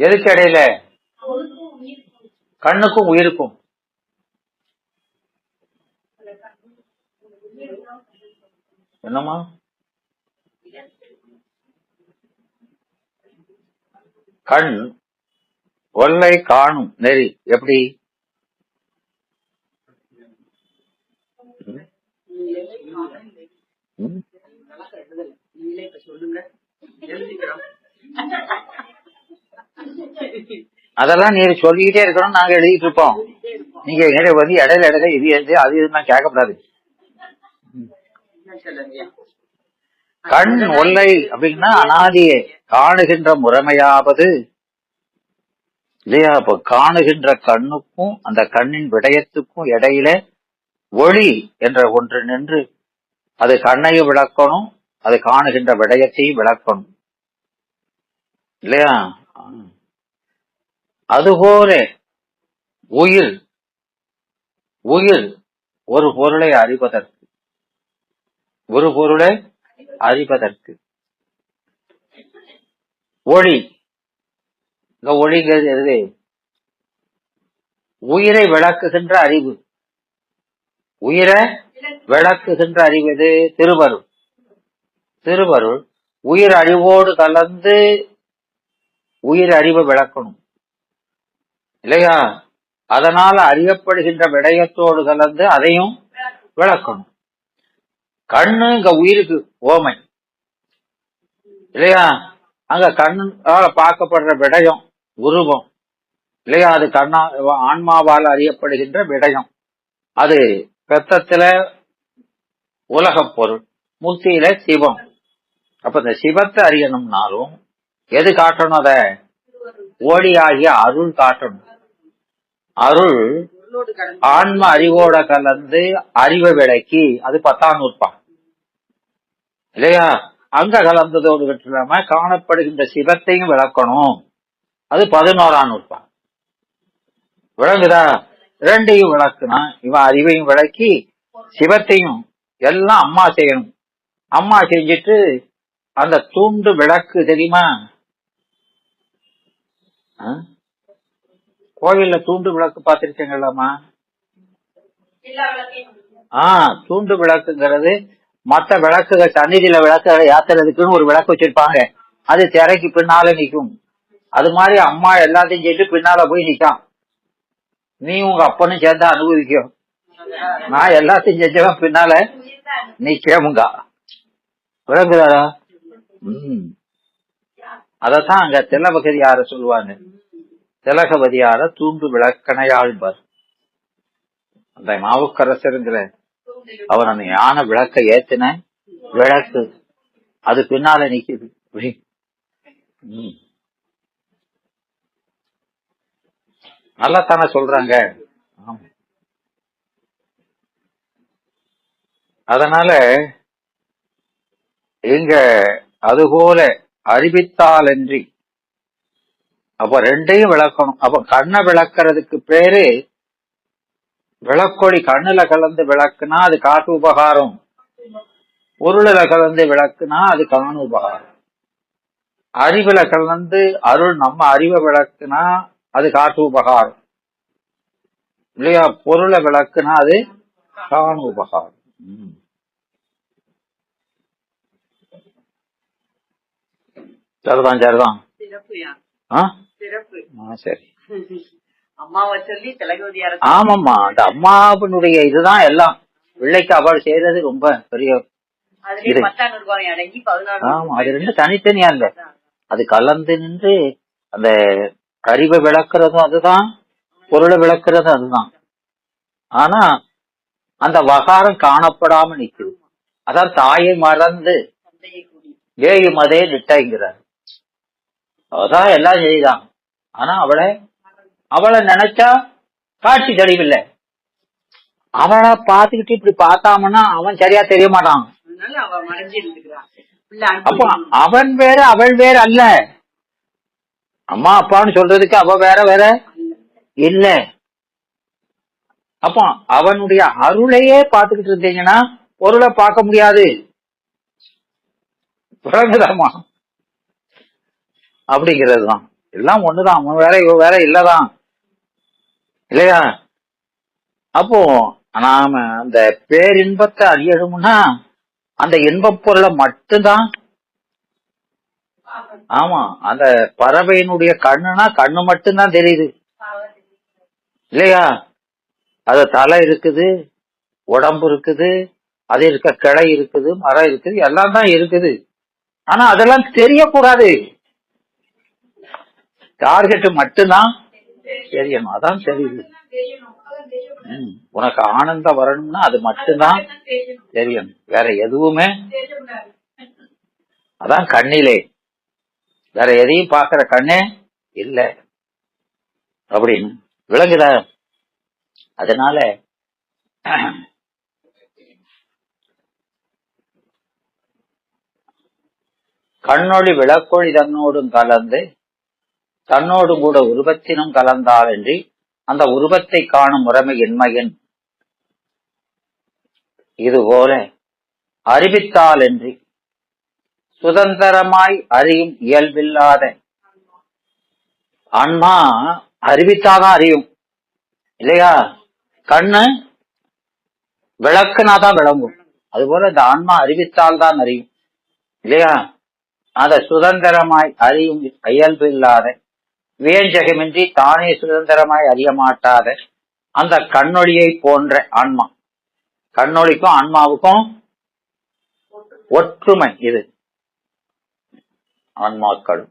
எதுக்கு இடையில? கண்ணுக்கும் உயிருக்கும். என்னம்மா? கண் ஒல்லை காணும் நெறி எப்படி? அதெல்லாம் நீங்க சொல்லிக்கிட்டே இருக்கணும், நாங்க எழுதிட்டு இருப்போம். நீங்க வந்து இடையில இது எழுது அது இதுலாம் கேட்கக்கூடாது. கண் ஒல்லை அப்படின்னா அனாதியே காணுகின்ற முறைமையாவது இல்லையா? இப்ப காணுகின்ற கண்ணுக்கும் அந்த கண்ணின் விடயத்துக்கும் இடையில ஒளி என்ற ஒன்று நின்று அது கண்ணையும் விளக்கணும், அது காணுகின்ற விடயத்தையும் விளக்கணும் இல்லையா? அதுபோல உயிர் உயிர் ஒரு பொருளை அறிவதற்கு ஒளி, இந்த ஒளிங்கிறது எது? உயிரை விளக்குகின்ற அறிவு. உயிரை விளக்குகின்ற அறிவு எது? திருவருள் உயிர் அறிவோடு கலந்து உயிர் அறிவை விளக்கணும் இல்லையா? அதனால அறியப்படுகின்ற விடயத்தோடு கலந்து அதையும் விளக்கணும். கண்ணு இங்க உயிருக்கு ஓமை இல்லையா? அங்க கண்ணால பார்க்கப்படுற விடயம் உருவம் இல்லையா? அது ஆன்மாவால் அறியப்படுகின்ற விடயம். அது பெத்தத்துல உலகப் பொருள், முக்தியில சிவம். அப்ப இந்த சிவத்தை அறியணும்னாலும் எது காட்டணும்? அத ஒளியாகிய அருள் காட்டணும். அருள் ஆன்ம அறிவோட கலந்து அறிவை விளக்கி, அது 10ஆம் நூற்பான் இல்லையா? அங்க கலந்ததோடு விட்டுலாம காணப்படுகின்ற சிவத்தையும் விளக்கணும், அது 11ஆம் நூற்பான். விளங்குதா? ரெண்டையும் விளக்குனா இவன் அறிவையும் விளக்கி சிவத்தையும் எல்லாம் அம்மா செய்யணும். அம்மா செஞ்சிட்டு அந்த தூண்டு விளக்கு தெரியுமா? கோவில்ல தூண்டு விளக்கு பார்த்திருக்கீங்களாமா? தூண்டு விளக்குங்கிறது மற்ற விளக்குகள் சந்நிதியில விளக்கு ஏத்துறதுக்குன்னு ஒரு விளக்கு வச்சிருப்பாங்க, அது திரைக்கு பின்னால நிக்கும். அது மாதிரி அம்மா எல்லாத்தையும் செய்து பின்னால போய் நிக்கான். நீ உங்க அப்பனும் சேர்ந்தா அனுபவிக்கும். நான் எல்லாத்தையும் செஞ்சவன் பின்னால நிக்கமுங்க. விளங்குதாரா? அதத்தான் அங்க திலகவதியார சொல்லுவாங்க. திலகவதியார தூண்டு விளக்கணையாழ்வார். அந்த நாவுக்கரசருங்கிற அவர் அந்த ஞான விளக்க ஏத்தின விளக்கு, அது பின்னால நிக்குது. நல்லாத்தானே சொல்றாங்க. அதனால இங்க அதுபோல அறிவித்தாலன்றி, அப்ப ரெண்டையும் விளக்கணும். அப்ப கண்ணை விளக்குறதுக்கு பேரு விளக்கொளி. கண்ணுல கலந்து விளக்குனா அது காட்டு உபகாரம், பொருளில கலந்து விளக்குனா அது காணு உபகாரம். அறிவுல கலந்து அருள் நம்ம அறிவை விளக்குனா அது காட்டு உபகாரம் இல்லையா? பொருளை விளக்குனா அது காணு உபகாரம். சரிதான் சரிதான். சரி. ஆமாம்மா, அந்த அம்மாவனுடைய இதுதான் எல்லாம். பிள்ளைக்கு அவள் செய்யறது ரொம்ப பெரிய. ஆமா, அது ரெண்டு தனித்தனியா இல்ல, அது கலந்து நின்று அந்த அறிவை விளக்குறதும் அதுதான், பொருளை விளக்குறதும் அதுதான். ஆனா அந்த வகாரம் காணப்படாம நிக்குது. அதான் தாயை மறந்து வேயும் அதே நிட்டைங்கிறார். அவதான் எல்லாம் செய்தான். ஆனா அவளை நினைச்சா காட்சி தெளிவில்லை. அவளை பார்த்துக்கிட்டு இப்படி பார்த்தாமன்னா அவன் சரியா தெரிய மாட்டான். அப்ப அவன் வேற அவள் வேற அல்ல. அம்மா அப்பான்னு சொல்றதுக்கு அவ வேற வேற இல்ல. அப்போ அவனுடைய அருளையே பார்த்துக்கிட்டு இருந்தீங்கன்னா பொருளை பார்க்க முடியாது. விளங்குதாமா? அப்படிங்கிறது தான். எல்லாம் ஒண்ணுதான், அவன் வேற இவ வேற இல்லதான் இல்லையா? அப்போ நாம அந்த பேரின்பத்தை அறியணும்னா அந்த இன்பப் பொருளை மட்டும்தான். ஆமா, அந்த பறவையினுடைய கண்ணுனா கண்ணு மட்டும்தான் தெரியுது இல்லையா? அது தலை இருக்குது, உடம்பு இருக்குது, அது இருக்க கிளை இருக்குது, மரம் இருக்குது, எல்லாம் தான் இருக்குது. ஆனா அதெல்லாம் தெரியக்கூடாது. டார்கெட் மட்டும்தான் தெரியணும். அதான் தெரியுது. உனக்கு ஆனந்தம் வரணும்னா அது மட்டும்தான் தெரியணும், வேற எதுவுமே. அதான் கண்ணிலே, வேற எதையும் பாக்குற கண்ணே இல்ல அப்படின்னு விளங்குதா? அதனால கண்ணொளி விளக்கொளி தன்னோடும் கலந்து தன்னோடும் கூட உருவத்தினும் கலந்தாலன்றி அந்த உருவத்தை காணும் முறைமை என்மையன். இதுபோல அறிவித்தாலன்றி சுதந்திரமாய் அறியும் இயல்பில்லாத ஆன்மா அறிவித்தாதான் அறியும் இல்லையா? கண்ணு விளக்குனாதான் விளங்கும். அதுபோல இந்த ஆன்மா அறிவித்தால்தான் அறியும் இல்லையா? அத சுதந்திரமாய் அறியும் இயல்பு இல்லாத, வியஞ்சகமின்றி தானே சுதந்திரமாய் அறிய மாட்டாத அந்த கண்ணொளியை போன்ற ஆன்மா. கண்ணொளிக்கும் ஆன்மாவுக்கும் ஒற்றுமை. இது ஆன்மாக்களும்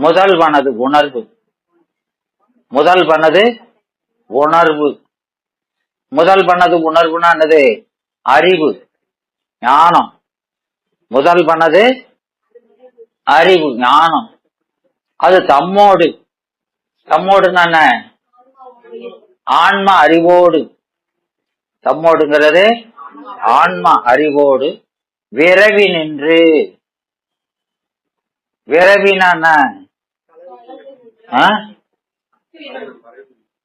முதல்வனது உணர்வு. முதல்வனது உணர்வு. முதல்வனது உணர்வுனா என்னது? அறிவு, ஞானம். முதல்வனது அறிவு, ஞானம். அது தம்மோடு, தம்மோடுன்னா என்ன? ஆன்மா அறிவோடு. தம்மோடுங்கிறது ஆன்மா அறிவோடு விரவி நின்று. விரவினா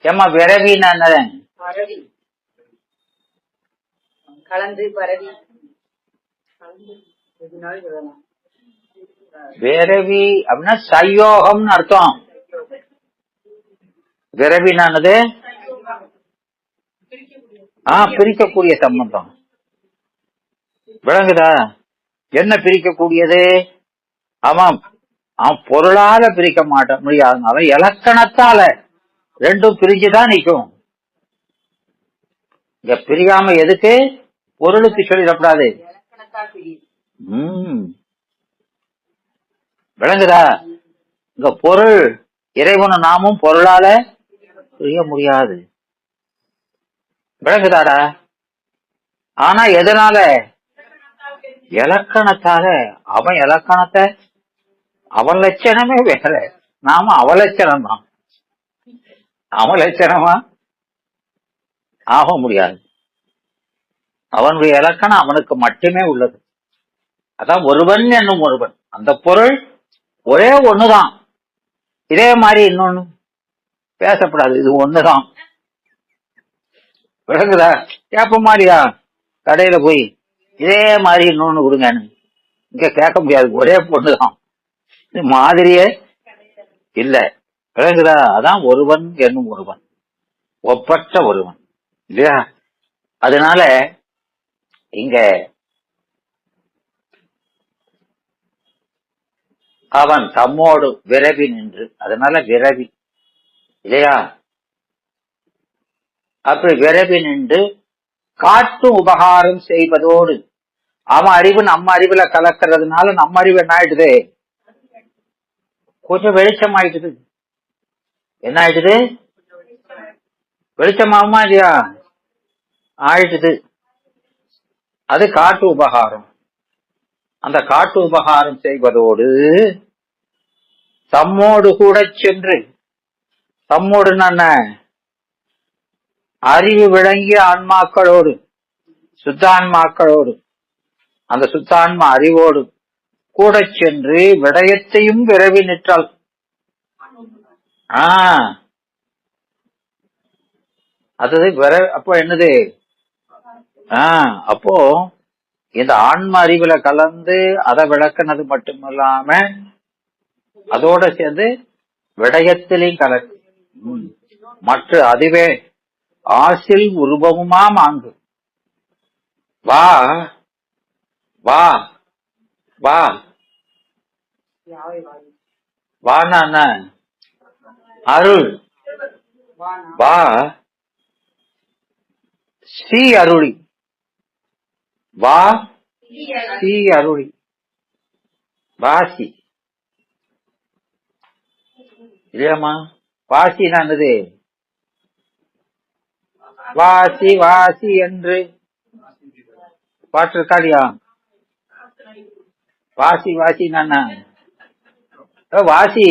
ஏமா விரவினா கலந்து பரவி விரவி அப்படின்னா சயோகம்னு அர்த்தம். விரவினானது பிரிக்கக்கூடிய சம்பந்தம். விளங்குதா? என்ன பிரிக்கக்கூடியது? ஆமாம், பொருளால பிரிக்க மாட்ட முடியாதனால இலக்கணத்தால ரெண்டும் பிரிஞ்சுதான் நிற்கும். இங்க பிரியாம எதுக்கு? பொருளுக்கு சொல்லிடக்கூடாது. விளங்குதா? இங்க பொருள் இறைவனும் நாமும் பொருளால பிரிய முடியாது. விளங்குதாடா? ஆனா எதனால? இலக்கணத்தால. அவன் இலக்கணத்தை, அவன் லட்சணமே வேற, நாம அவலட்சணம் தான். அவலட்சணமா ஆக முடியாது. அவனுடைய இலக்கணம் அவனுக்கு மட்டுமே உள்ளது. அதான் ஒருவன் என்னும் ஒருவன். அந்த பொருள் ஒரே ஒண்ணுதான். இதே மாதிரி இன்னொன்னு பேசப்படாது. இது ஒண்ணுதான். விளங்குதா? கேப்ப மாதிரியா கடையில போய் இதே மாதிரி இன்னொன்னு கொடுங்கன்னு இங்க கேட்க முடியாது. ஒரே பொண்ணுதான், மாதிரியே இல்ல. விளங்குதா? அதான் ஒருவன் என்னும் ஒருவன், ஒப்பற்ற ஒருவன் இல்லையா? அதனால இங்க அவன் தம்மோடு விரவி நின்று, அதனால விரவி இல்லையா? அப்படி விரவி நின்று காட்டும் உபகாரம் செய்வதோடு, அவன் அறிவு நம்ம அறிவுல கலக்கிறதுனால நம்ம அறிவு என்ன ஆயிடுது? கொஞ்சம் வெளிச்சம் ஆயிடுது. என்ன ஆயிடுது? வெளிச்சமாகுமா இல்லையா? ஆயிடுது. அது காட்டு உபகாரம். அந்த காட்டு உபகாரம் செய்வதோடு தம்மோடு கூட சென்று, தம்மோடுன்னா அறிவு விளங்கிய ஆன்மாக்களோடு, சுத்தான்மாக்களோடு, அந்த சுத்தான்மா அறிவோடு கூட சென்று விடயத்தையும் விரவி நிற்றால். அது அப்போ என்னது? அப்போ இந்த ஆன்ம அறிவுல கலந்து அதை விளக்குனது மட்டுமில்லாம அதோட சேர்ந்து விடயத்திலையும் கலக்கு. மற்ற அதுவே ஆசில் உருவமுமா மாங்கு. வா வா வா வானா என்ன? அருள். வா சி அருளி. வா சி அருளி. வாசி இல்லையாமா? வாசினா என்னது? வாசி வாசி என்று பாட்டு இருக்காதியா? வாசி வாசி நானா வாசி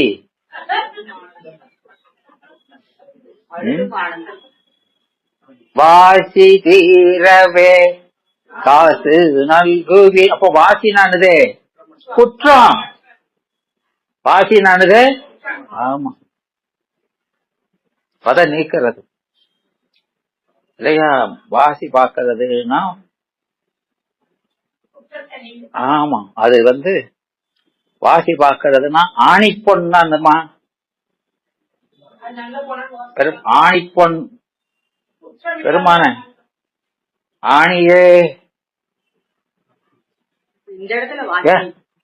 வாசி தீரவே காசு நல்குவி. அப்போ வாசி நானது குற்றம். வாசி நானது ஆமா பத நீக்கிறது இல்லையா? வாசி பார்க்கறதுன்னா ஆமா அது வாசி பார்க்கறதுன்னா ஆணிப்பொன்னா ஆணிப்பொன் பெருமான ஆணியே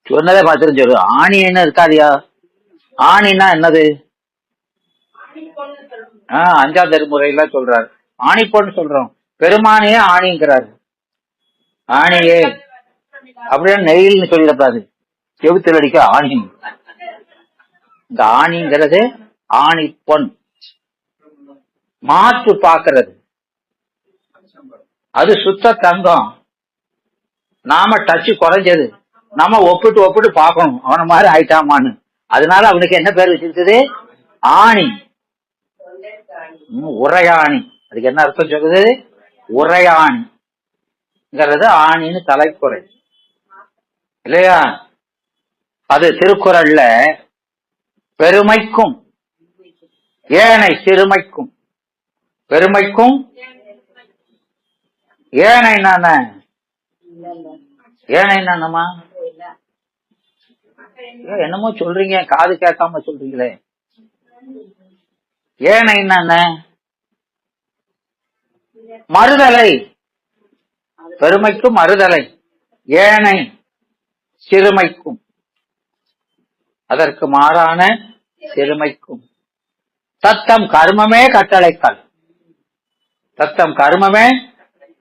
சொன்னதே பார்த்துன்னு சொல்லு. ஆணி என்ன இருக்காதியா? ஆணின்னா என்னது? 5ஆம் திருமுறையில சொல்றாரு ஆணிப்பொன்னு சொல்றோம். பெருமானையே ஆணிங்கிறாரு. ஆணியே அப்படியே நெயில்னு சொல்லிடக்கூடாது. செவுத்தில் அடிக்க ஆணி. இந்த ஆணிங்கிறது ஆணிப்பொன். மாற்று பார்க்கறது அது சுத்த தங்கம். நாம டச்சு குறைஞ்சது. நாம ஒப்பிட்டு ஒப்பிட்டு பார்க்கணும் அவன மாதிரி ஆயிட்டாமான்னு. அதனால அவனுக்கு என்ன பேர் வச்சிருக்குது? ஆணி. உரையாணி. அதுக்கு என்ன அர்த்தம் சொல்லுது? உரையாணிங்கிறது ஆணின்னு தலைக்குறை இல்லையா? அது திருக்குறள்ல பெருமைக்கும் ஏனை சிறுமைக்கும். பெருமைக்கும் ஏனை நானே ஏனை நானம்மா என்னமோ சொல்றீங்க, காது கேட்காம சொல்றீங்களே. ஏனை என்ன? மறுதலை. பெருமைக்கும் மறுதலை. ஏனை சிறுமைக்கும். அதற்கு மாறான சிறுமைக்கும். தத்தம் கர்மமே கட்டளைக்கல். தத்தம் கர்மமே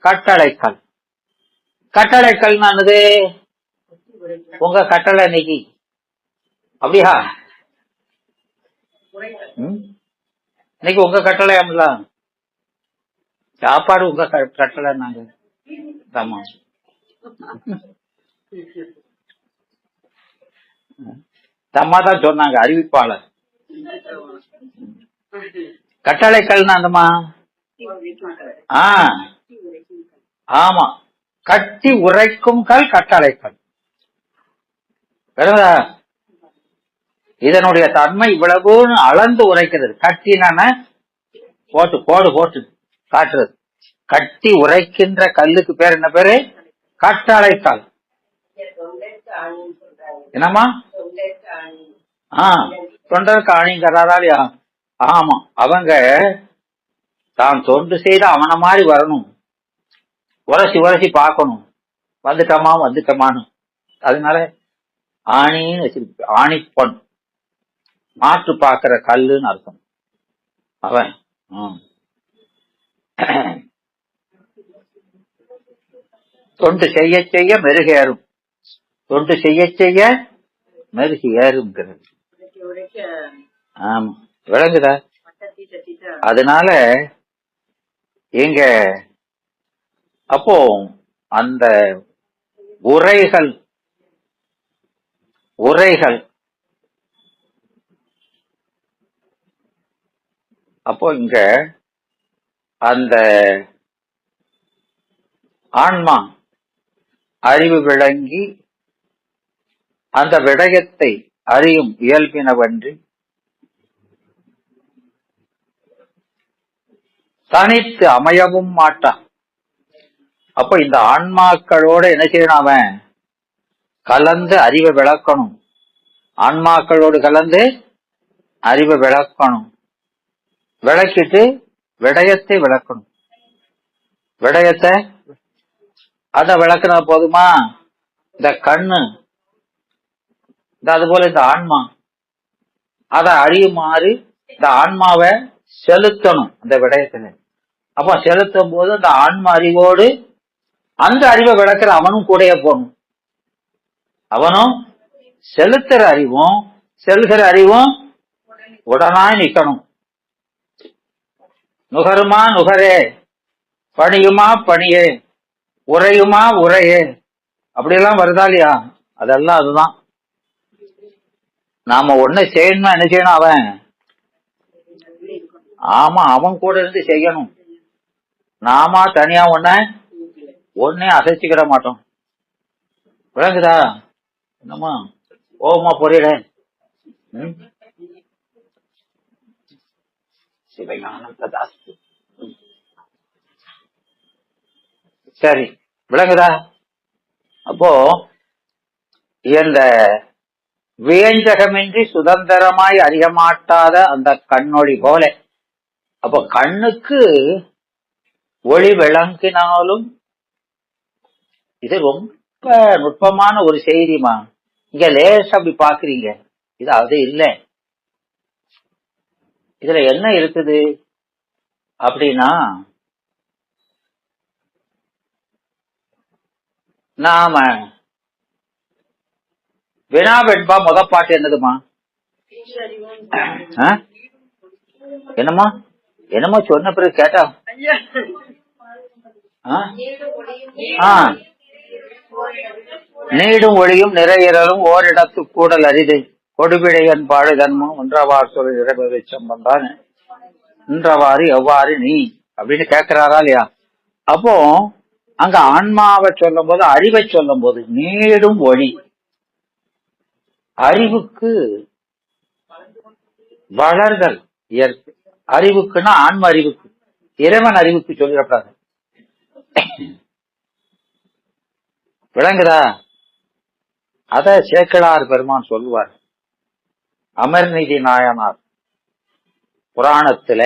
கட்டளைக்கல். கட்டளைக்கல் நானது உங்க கட்டளை இன்னைக்கு அப்படியா? இன்னைக்கு உங்க கட்டளை சாப்பாடு உங்க கட்டளை. நாங்க ஆமா தம்மா தான் சொன்னாங்க அறிவிப்பாளர். கட்டளைக்கல் அந்தமா ஆமா கட்டி உரைக்கும் கல் கட்டளைக்கல். இதனுடைய தன்மை இவ்வளவுன்னு அளந்து உரைக்கிறது. கட்டினான போட்டு கோடு போட்டு காட்டுறது. கட்டி உரைக்கின்ற கல்லுக்கு பேர் என்ன பேரு? கட்டளைக்கல். என்னம்மா? தொண்டருக்கு ஆணிங்கிறாரா? ஆமா அவங்க தான் தொண்டு செய்த அவன மாதிரி வரணும். உரசி உரசி பார்க்கணும் வந்துட்டமான்னு. அதனால ஆணின்னு வச்சிருக்கு. ஆணிப்பொன் மாற்று பார்க்கிற கல்லுன்னு அர்த்தம். அவன் தொண்டு செய்ய செய்ய மெருகேறும். தொண்டு செய்ய செய்ய மெருகு ஏறுங்கிறது. ஆமா விளங்குதா? அதனால இங்க அப்போ அந்த உரைகள் அப்போ இங்க அந்த ஆன்மா அறிவு விளங்கி அந்த விடயத்தை அறியும் இயல்பினவன்றி தனித்து அமையவும் மாட்டான். அப்ப இந்த ஆன்மாக்களோட என்ன செய்யணும்? அவன் கலந்து அறிவை விளக்கணும். ஆன்மாக்களோடு கலந்து அறிவை விளக்கணும். விளக்கிட்டு விடயத்தை விளக்கணும். விடயத்தை அத விளக்குனா போதுமா? இந்த கண்ணு, அது போல இந்த ஆன்மா, அதை அறியுமாறு இந்த ஆன்மாவை செலுத்தணும் அந்த விடயத்துல. அப்ப செலுத்தும் போது அந்த ஆன்மா அறிவோடு அந்த அறிவை விளக்குற அவனும் கூடயே போகணும். அவனும் செலுத்துற அறிவும் செல்கிற அறிவும் உடனாய் நிக்கணும். நுகருமா நுகரே, பணியுமா பணியே, உரையுமா உரையே, அப்படியெல்லாம் வருதா இல்லையா? அதெல்லாம் அதுதான். நாம ஒண்ணு செய்யணும்னா என்ன செய்யணும்? அவன் ஆமா அவன் கூட இருந்து செய்யணும். நாம தனியா ஒன்னே அசைச்சுக்கிட மாட்டோம். விளங்குதா? என்னமா ஓமா புரியல? சிவஞானந்தாஸ்து. சரி, விளங்குதா? அப்போ இந்த வியஞ்சகமின்றி சுதந்திரமாய் அறியமாட்டாத அந்த கண்ணொளி போல, அப்போ கண்ணுக்கு ஒளி விளங்கினாலும் இது ரொம்ப நுட்பமான ஒரு செய்திமா. இங்க லேசா அப்படி பாக்குறீங்க, இது அது இல்ல. இதுல என்ன இருக்குது அப்படின்னா, நாம வினா வெண்பா முதப்பாட்டு என்னதுமா? என்னமா என்னமா சொன்ன பிறகு கேட்டா நீடும் ஒளியும் நிறையிறலும் ஓரிடத்து கூடல் அரிது கொடுபிடையன் பாடு தன்மம் ஒன்றவாறு சொல் இறைவரை சம்பந்தான் நின்றவாறு எவ்வாறு நீ அப்படின்னு கேட்கிறாரா இல்லையா? அப்போ அங்க ஆன்மாவை சொல்லும் போது, அறிவை சொல்லும் போது நீடும் ஒளி, அறிவுக்கு வளர்தல் இயற்கை. அறிவுக்குன்னா ஆன்ம அறிவுக்கு, இறைவன் அறிவுக்கு சொல்லிடக்கூடாது. விளங்குதா? அத சேக்கிழார் பெருமான் சொல்லுவார். அமர்நீதி நாயனார் புராணத்துல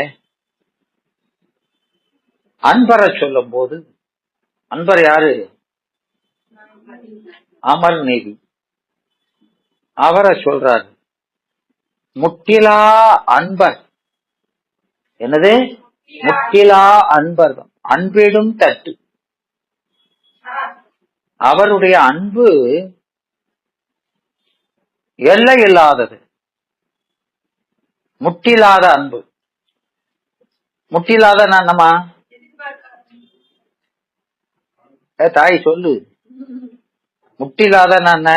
அன்பரை சொல்லும் போது, அன்பர் யாரு? அமர்நீதி. அவரை சொல்றாரு முட்டிலா அன்பர். என்னது? முட்டிலா அன்பர், அன்பிடும் தட்டு. அவருடைய அன்பு எல்லை இல்லாதது, முட்டில்லாத அன்பு. முட்டில்லாத என்னமா தாய் சொல்லு? முட்டில்லாத என்ன?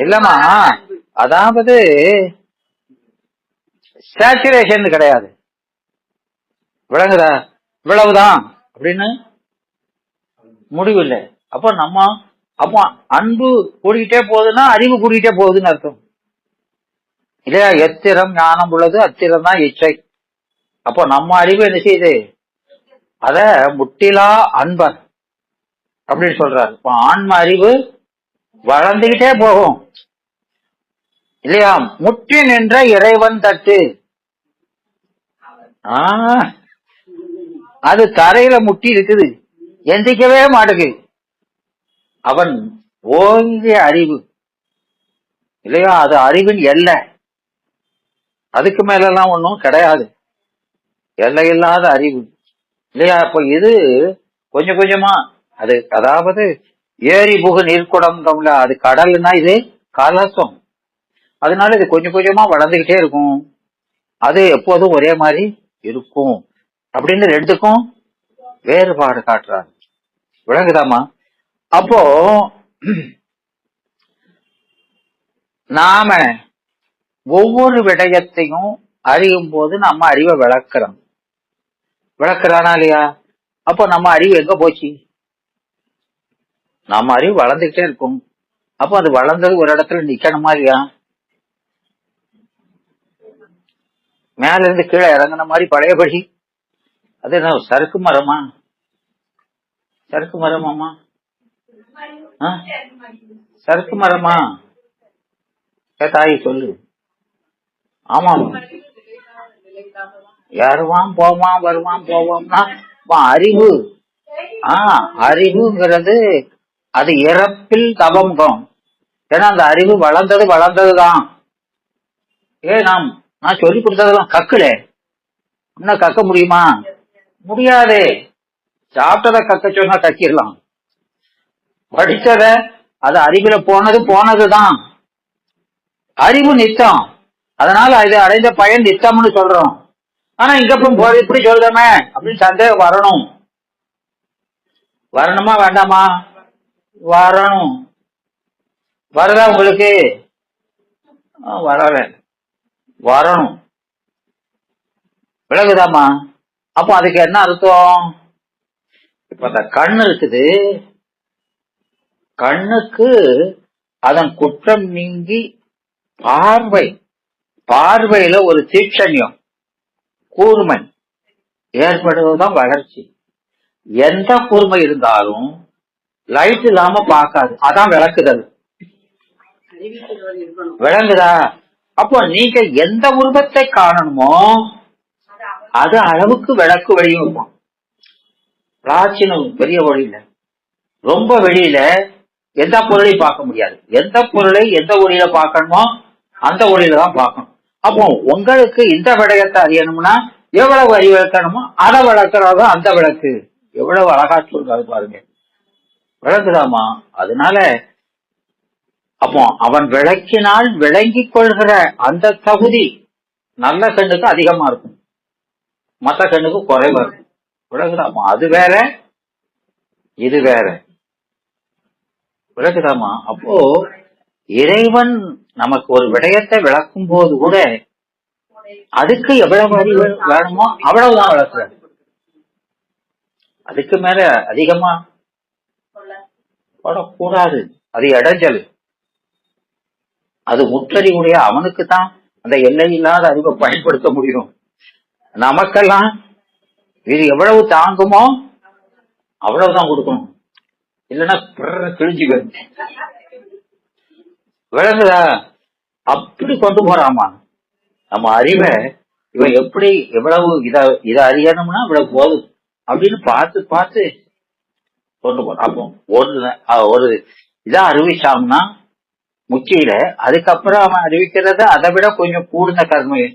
இல்லமா, அதாவது சேச்சுரேஷன் கிடையாது. விளங்குதா? இவ்வளவுதான் அப்படின்னு முடிவு இல்லை. அப்போ அப்போ அன்பு கூடிக்கிட்டே போகுதுன்னா அறிவு கூடிக்கிட்டே போகுதுன்னு அர்த்தம் இல்லையா? எத்திரம் ஞானம் உள்ளது அத்திரம் தான் இச்சை. அப்போ நம்ம அறிவு என்ன செய்யுது? அத முட்டிலா அன்பர் அப்படின்னு சொல்றாரு. இப்போ ஆன்ம அறிவு வளர்ந்துகிட்டே போகும் இல்லையா? முட்டி நின்ற இறைவன் தட்டு. அது தரையில முட்டி இருக்குது, எந்திக்கவே மாட்டுக்கு. அவன் ஓங்கிய அறிவு இல்லையா? அது அறிவின் எல்லை, அதுக்கு மேலாம் ஒன்னும் கிடையாது. எல்லை இல்லாத அறிவு இல்லையா? இப்ப இது கொஞ்சம் கொஞ்சமா அது, அதாவது ஏரி புகு நீர்க்குடம், அது கடல்னா இது கலசம். அதனால இது கொஞ்சம் கொஞ்சமா வளர்ந்துகிட்டே இருக்கும். அது எப்போதும் ஒரே மாதிரி இருக்கும் அப்படின்னு ரெண்டுக்கும் வேறுபாடு காட்டுறாங்க. விளங்குதாமா? அப்போ நாம ஒவ்வொரு விடயத்தையும் அறியும் போது நம்ம அறிவை விளக்குறானா இல்லையா? அப்போ நம்ம அறிவு எங்க போச்சு? நம்ம அறிவு வளர்ந்துகிட்டே இருக்கும். அப்போ அது வளர்ந்தது ஒரு இடத்துல நிக்கணுமா இல்லையா? மேல இருந்து கீழே இறங்கின மாதிரி பழையபடி. அது என்ன சறுக்கு மரமா? சறுக்கு மரமாமா? சறுக்கு மரமா? தாய் சொல்லு. ஆமா, ஏறுவான் போவான் வருவான் போவான்னா அறிவு. அறிவுங்கிறது அது இறப்பில் தவமுகம். ஏன்னா அந்த அறிவு வளர்ந்ததுதான். நான் சொல்லி கொடுத்ததெல்லாம் கக்கல, இன்னும் கக்க முடியுமா? முடியாது. சாப்பிட்டத கக்க சொன்னா கக்கிடலாம். படிச்சத அது அறிவுல போனதுதான். அறிவு நித்தம். அதனால இது அடைந்த பயன் நித்தம்னு சொல்றோம். ஆனா இங்க போது இப்படி சொல்றமே அப்படின்னு சந்தேகம் வரணுமா வேண்டாமா? வரணும். வரதா உங்களுக்கு? வரல, வரணும். விளக்குதாமா? அப்போ அதுக்கு என்ன அர்த்தம்? இப்ப அந்த கண்ணு இருக்குது, கண்ணுக்கு அதன் குற்றம் நீங்கி பார்வையில ஒரு தீட்சண்யம், கூர்மை ஏற்படுவதுதான் வளர்ச்சி. எந்த கூர்மை இருந்தாலும் லைட் இல்லாம பார்க்காது, அதான் விளக்குதல். விளங்குதா? அப்போ நீங்க எந்த உருவத்தை காணணுமோ அது அளவுக்கு விளக்கு வெளியும். பிராச்சீன பெரிய ஒளியில, ரொம்ப வெளியில எந்த பொருளையும் பார்க்க முடியாது. எந்த பொருளை எந்த ஒளியில பார்க்கணுமோ அந்த ஒளியில தான் பார்க்கணும். அப்போ உங்களுக்கு இந்த விடயத்தை அறியணும்னா எவ்வளவு அறிவு விளக்கணுமோ அதை விளக்குறதா அந்த விளக்கு. எவ்வளவு அழகா சொல்றாரு பாருங்க. விளக்குதாமா? அதனால அப்போ அவன் விளக்கினால் விளங்கிக் கொள்கிற அந்த தகுதி நல்ல கண்ணுக்கு அதிகமா இருக்கும், மற்ற கண்ணுக்கு குறைவா இருக்கும். விளக்குதாமா? அது வேற இது வேற. விளக்குதாமா? அப்போ இறைவன் நமக்கு ஒரு விடயத்தை விளக்கும் போது கூட அதுக்கு எவ்வளவு அறிவு வேணுமோ அவ்வளவுதான் விளக்குறாரு. அதுக்கு மேல அதிகமா போடக்கூடாது. அது இடைஞ்சல். அது முற்றறிவுடைய அவனுக்கு தான் அந்த எல்லை இல்லாத அறிவை பயன்படுத்த முடியும். நமக்கெல்லாம் இது எவ்வளவு தாங்குமோ அவ்வளவுதான் கொடுக்கணும், இல்லைன்னா கிழிஞ்சு போயிடும். விளங்குதா? அப்படி கொண்டு போறாமா நம்ம அறிவை. இவன் எப்படி எவ்வளவு இதை அறியணும்னா இவ்வளவு போதும் அப்படின்னு பார்த்து கொண்டு போறான். அப்போ ஒரு இதா அறிவிச்சான்னா முக்கியில, அதுக்கப்புறம் அவன் அறிவிக்கிறத அதை விட கொஞ்சம் கூடுத கர்மையை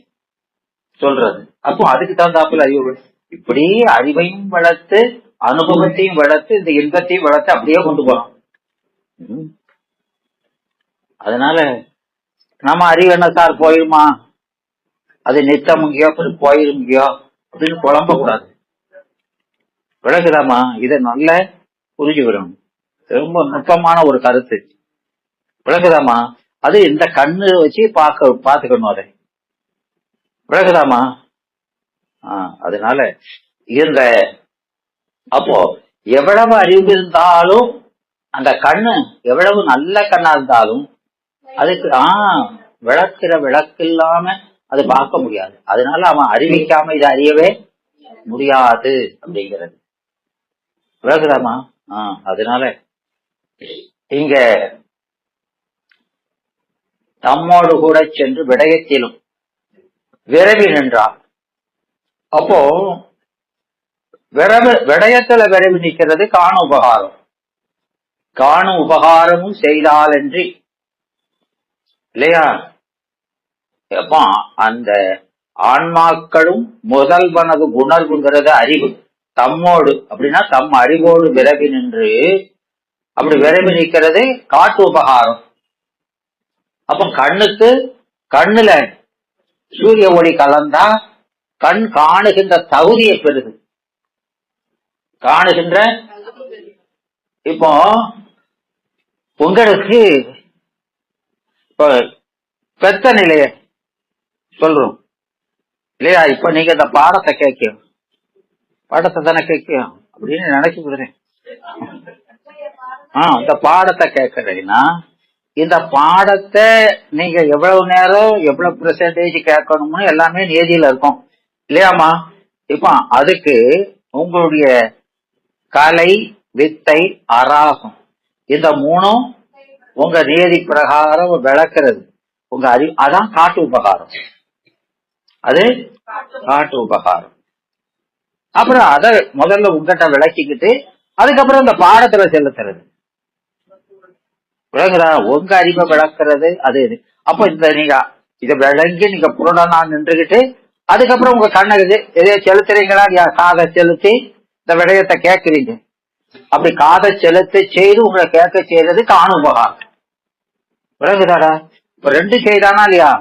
சொல்றது. அப்போ அதுக்கு தகுந்தாப்புல அறிவு. இப்படி அறிவையும் வளர்த்து அனுபவத்தையும் வளர்த்து இந்த இன்பத்தையும் வளர்த்து அப்படியே கொண்டு போறோம். அதனால நம்ம அறிவு என்ன சார் போயிருமா, அது நித்தம் முக்கியோ போயிருங்கியோ அப்படின்னு குழம்ப கூடாது. விளக்குதாமா? இதை நல்ல புரிஞ்சு விடணும். ரொம்ப நுட்பமான ஒரு கருத்து. விளக்குதாமா? அது இந்த கண்ணு வச்சு பாத்துக்கணும் அதை. விளக்குதாமா? அதனால இந்த அப்போ எவ்வளவு அறிவு இருந்தாலும் அந்த கண்ணு எவ்வளவு நல்ல கண்ணா இருந்தாலும் அதுக்கு விளக்குற விளக்கு இல்லாம அது பார்க்க முடியாது. அதனால அவன் அறிவிக்காம இதை அறியவே முடியாது அப்படிங்கிறது. விளக்குதாமா? அதனால இங்க தம்மோடு கூட சென்று விடயத்திலும் விரைவி நின்றார். அப்போ விடயத்துல விரைவி நிற்கிறது காணும் உபகாரம். காணும் உபகாரமும் செய்தாலன்றி இல்லையா? எப்போ அந்த ஆன்மாக்களும் முதல்வனது உணர்வுங்கிறது அறிவு. தம்மோடு அப்படின்னா தம் அறிவோடு விரைவி நின்று அப்படி விரைவி நிற்கிறது காட்டு உபகாரம். அப்ப கண்ணுல சூரிய ஒளி கலந்தா கண் காணுகின்ற தகுதியை பெறுது. காணுகின்ற இப்போ உங்களுக்கு இப்போ பெத்த நிலைய சொல்றோம் இல்லையா? இப்ப நீங்க இந்த பாடத்தை தானே கேட்கும் அப்படின்னு நினைச்சுக்கிறேன். இந்த பாடத்தை கேட்கறீங்கன்னா இந்த பாடத்தை நீங்க எவ்வளவு நேரம் எவ்வளவு பெர்சன்டேஜ் கேட்கணும்னு எல்லாமே நியதியில இருக்கும் இல்லையாமா? இப்ப அதுக்கு உங்களுடைய கலை, வித்தை, அராகம் இந்த மூணும் உங்க நியதி பிரகாரம் விளக்குறது உங்க அறிவு. அதான் காட்டு உபகாரம். அது காட்டு உபகாரம். அப்புறம் அத முதல்ல உங்ககிட்ட விளக்கிக்கிட்டு அதுக்கப்புறம் இந்த பாடத்துல செலுத்துறது. விளங்குதா? உங்க அறிவை விளக்குறது அது இது. அப்ப இந்த நீங்க இத விளங்கி நீங்க புரணா நின்றுகிட்டு அதுக்கப்புறம் உங்க கண்ணகு எதையோ செலுத்துறீங்களா? காதை செலுத்தி இந்த விடயத்தை கேட்குறீங்க. அப்படி காதை செலுத்தி செய்து உங்களை கேட்க செய்யறது காணு உபகாரம். விளங்குதாடா? இப்ப ரெண்டு செய்தானா இல்லையா?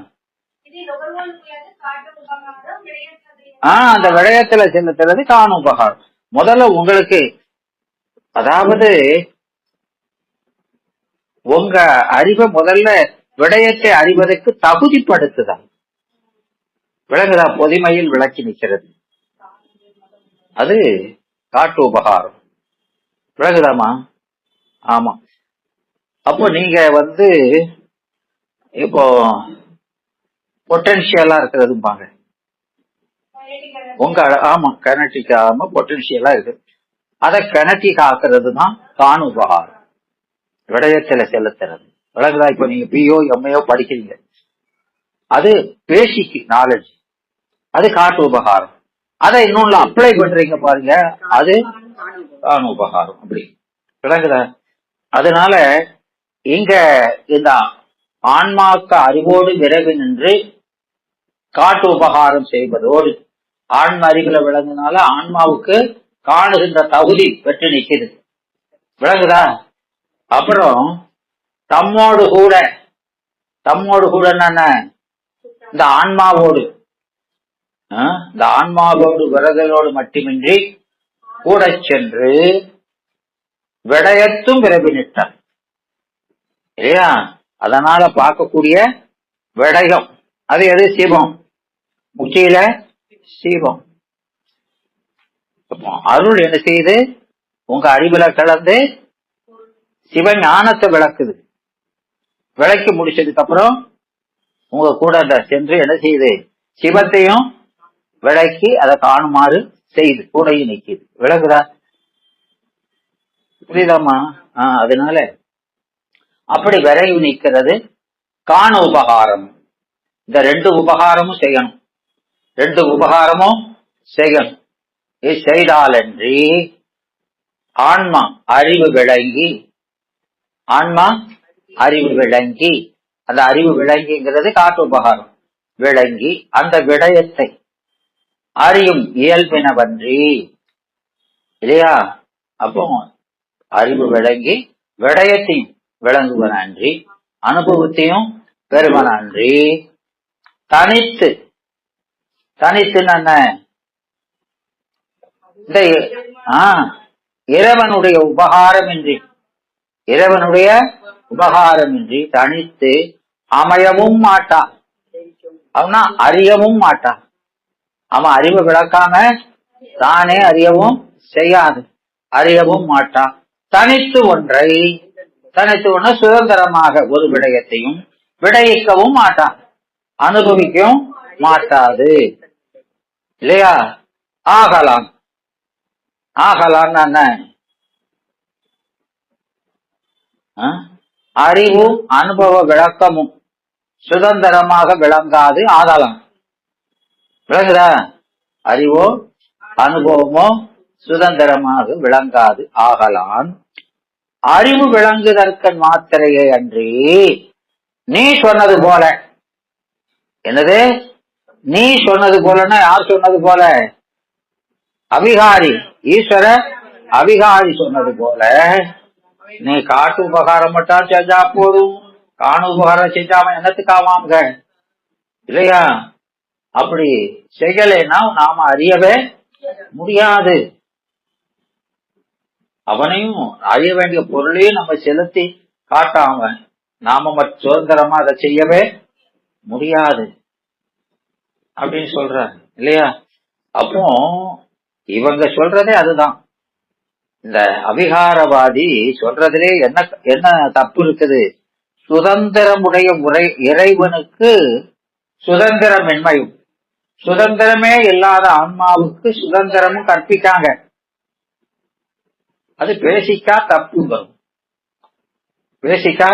அந்த விடயத்துல செலுத்துறது காணு உபகாரம். முதல்ல உங்களுக்கு அதாவது உங்க அறிவை முதல்ல விடயத்தை அறிவதற்கு தகுதிப்படுத்துதல். விளங்குதா? பொதுமையில் விளக்கி நிற்கிறது அது காட்டு உபகாரம். விளங்குதாமா? ஆமா. அப்போ நீங்க இப்போ பொட்டன்ஷியலா இருக்கிறதும்பாங்க உங்க. ஆமா, கனெக்டிக் ஆகாம பொட்டன்ஷியலா இருக்கு. அதை கனெக்டிக் ஆக்குறது தான் காணு உபகாரம், விடயத்துல செலுத்துறது. விளங்குதா? இப்ப நீங்க பிஓ எம்ஏஓ படிக்கிறீங்க, அது பேசிக் நாலேஜ், அது காட்டு உபகாரம். அதை இன்னொன்னு அப்ளை பண்றீங்க பாருங்க, அது காணு உபகாரம். அப்படி விளங்குதா? அதனால இங்க இந்த ஆன்மாவுக்கு அறிவோடு விரைவு நின்று காட்டு உபகாரம் செய்வதோடு ஆன்ம அறிவுல விளங்குனால ஆன்மாவுக்கு காணுகின்ற தகுதி பெற்று நிற்குது. விளங்குதா? அப்புறம் தம்மோடு கூட என்ன, இந்த ஆன்மாவோடு விரதலோடு மட்டுமின்றி கூட சென்று விடயத்தும் விரைவு நிற்றார் இல்லையா? அதனால பார்க்கக்கூடிய விடயம் அது எது? சிவம். உச்சியில சிவம். அருள் என்ன செய்யுது? உங்க அறிவுல கலந்து சிவஞானத்தை விளக்குது. விளக்கி முடிச்சதுக்கு அப்புறம் உங்க கூட சென்று என்ன செய்யுது? சிவத்தையும் விளக்கி அதை காணுமாறு செய்து கூடையும் நிற்கிது. விளக்குதா? புரியுதாமா? அதனால அப்படி விரைவு நிற்கிறது காண உபகாரம். இந்த ரெண்டு உபகாரமும் செய்யணும். இது செய்தாலன்றி ஆன்மா அறிவு விளங்கி அந்த அறிவு விளங்கிங்கிறது காட்டு உபகாரம். விளங்கி அந்த விடயத்தை அறியும் இயல்பினவன்றி இல்லையா? அப்போ அறிவு விளங்கி விடயத்தையும் விளங்குவனன்றி அனுபவத்தையும் பெறுவனன்றி தனித்து இந்த இறைவனுடைய உபகாரமின்றி தனித்து அமையவும் மாட்டான். அவனா அறியவும் மாட்டான். அவன் அறிவு விளக்காம தானே அறியவும் செய்யாது, அறியவும் மாட்டான். தனித்து ஒன்று சுதந்திரமாக ஒரு விடயத்தையும் விடயிக்கவும் மாட்டான், அனுபவிக்கவும் மாட்டாது இல்லையா? ஆகலாம் என்ன? அறிவும் அனுபவ விளக்கமும் சுதந்திரமாக விளங்காது ஆகலாம். விளங்குதா? அறிவோ அனுபவமோ சுதந்திரமாக விளங்காது ஆகலான் அறிவு விளங்குதற்கன் மாத்திரையை அன்றி நீ சொன்னது போல. என்னது? நீ சொன்னது போலன்னா யார் சொன்னது போல? அபிகாரி, ஈஸ்வர அபிகாரி சொன்னது போல நீ காட்டு உபகாரம் மட்டும் செஞ்சா போதும், காணு உபகாரம் செஞ்சாம என்னத்துக்காவாங்க இல்லையா? அப்படி செய்யலைன்னா நாம அறியவே முடியாது. அவனையும் அறிய வேண்டிய பொருளையும் நம்ம செலுத்தி காட்டாம நாம மட்டும் சுதந்திரமா அதை செய்யவே முடியாது அப்படின்னு சொல்ற இல்லையா? அப்போ இவங்க சொல்றதே அதுதான். இந்த அவிகாரவாதி சொல்றதுலே என்ன தப்பு இருக்குது? சுதந்திரமுடைய இறைவனுக்கு சுதந்திரமின்மையும், சுதந்திரமே இல்லாத ஆன்மாவுக்கு சுதந்திரமும் கற்பிக்காங்க. அது பேசிக்கா தப்பு வரும். பேசிக்கா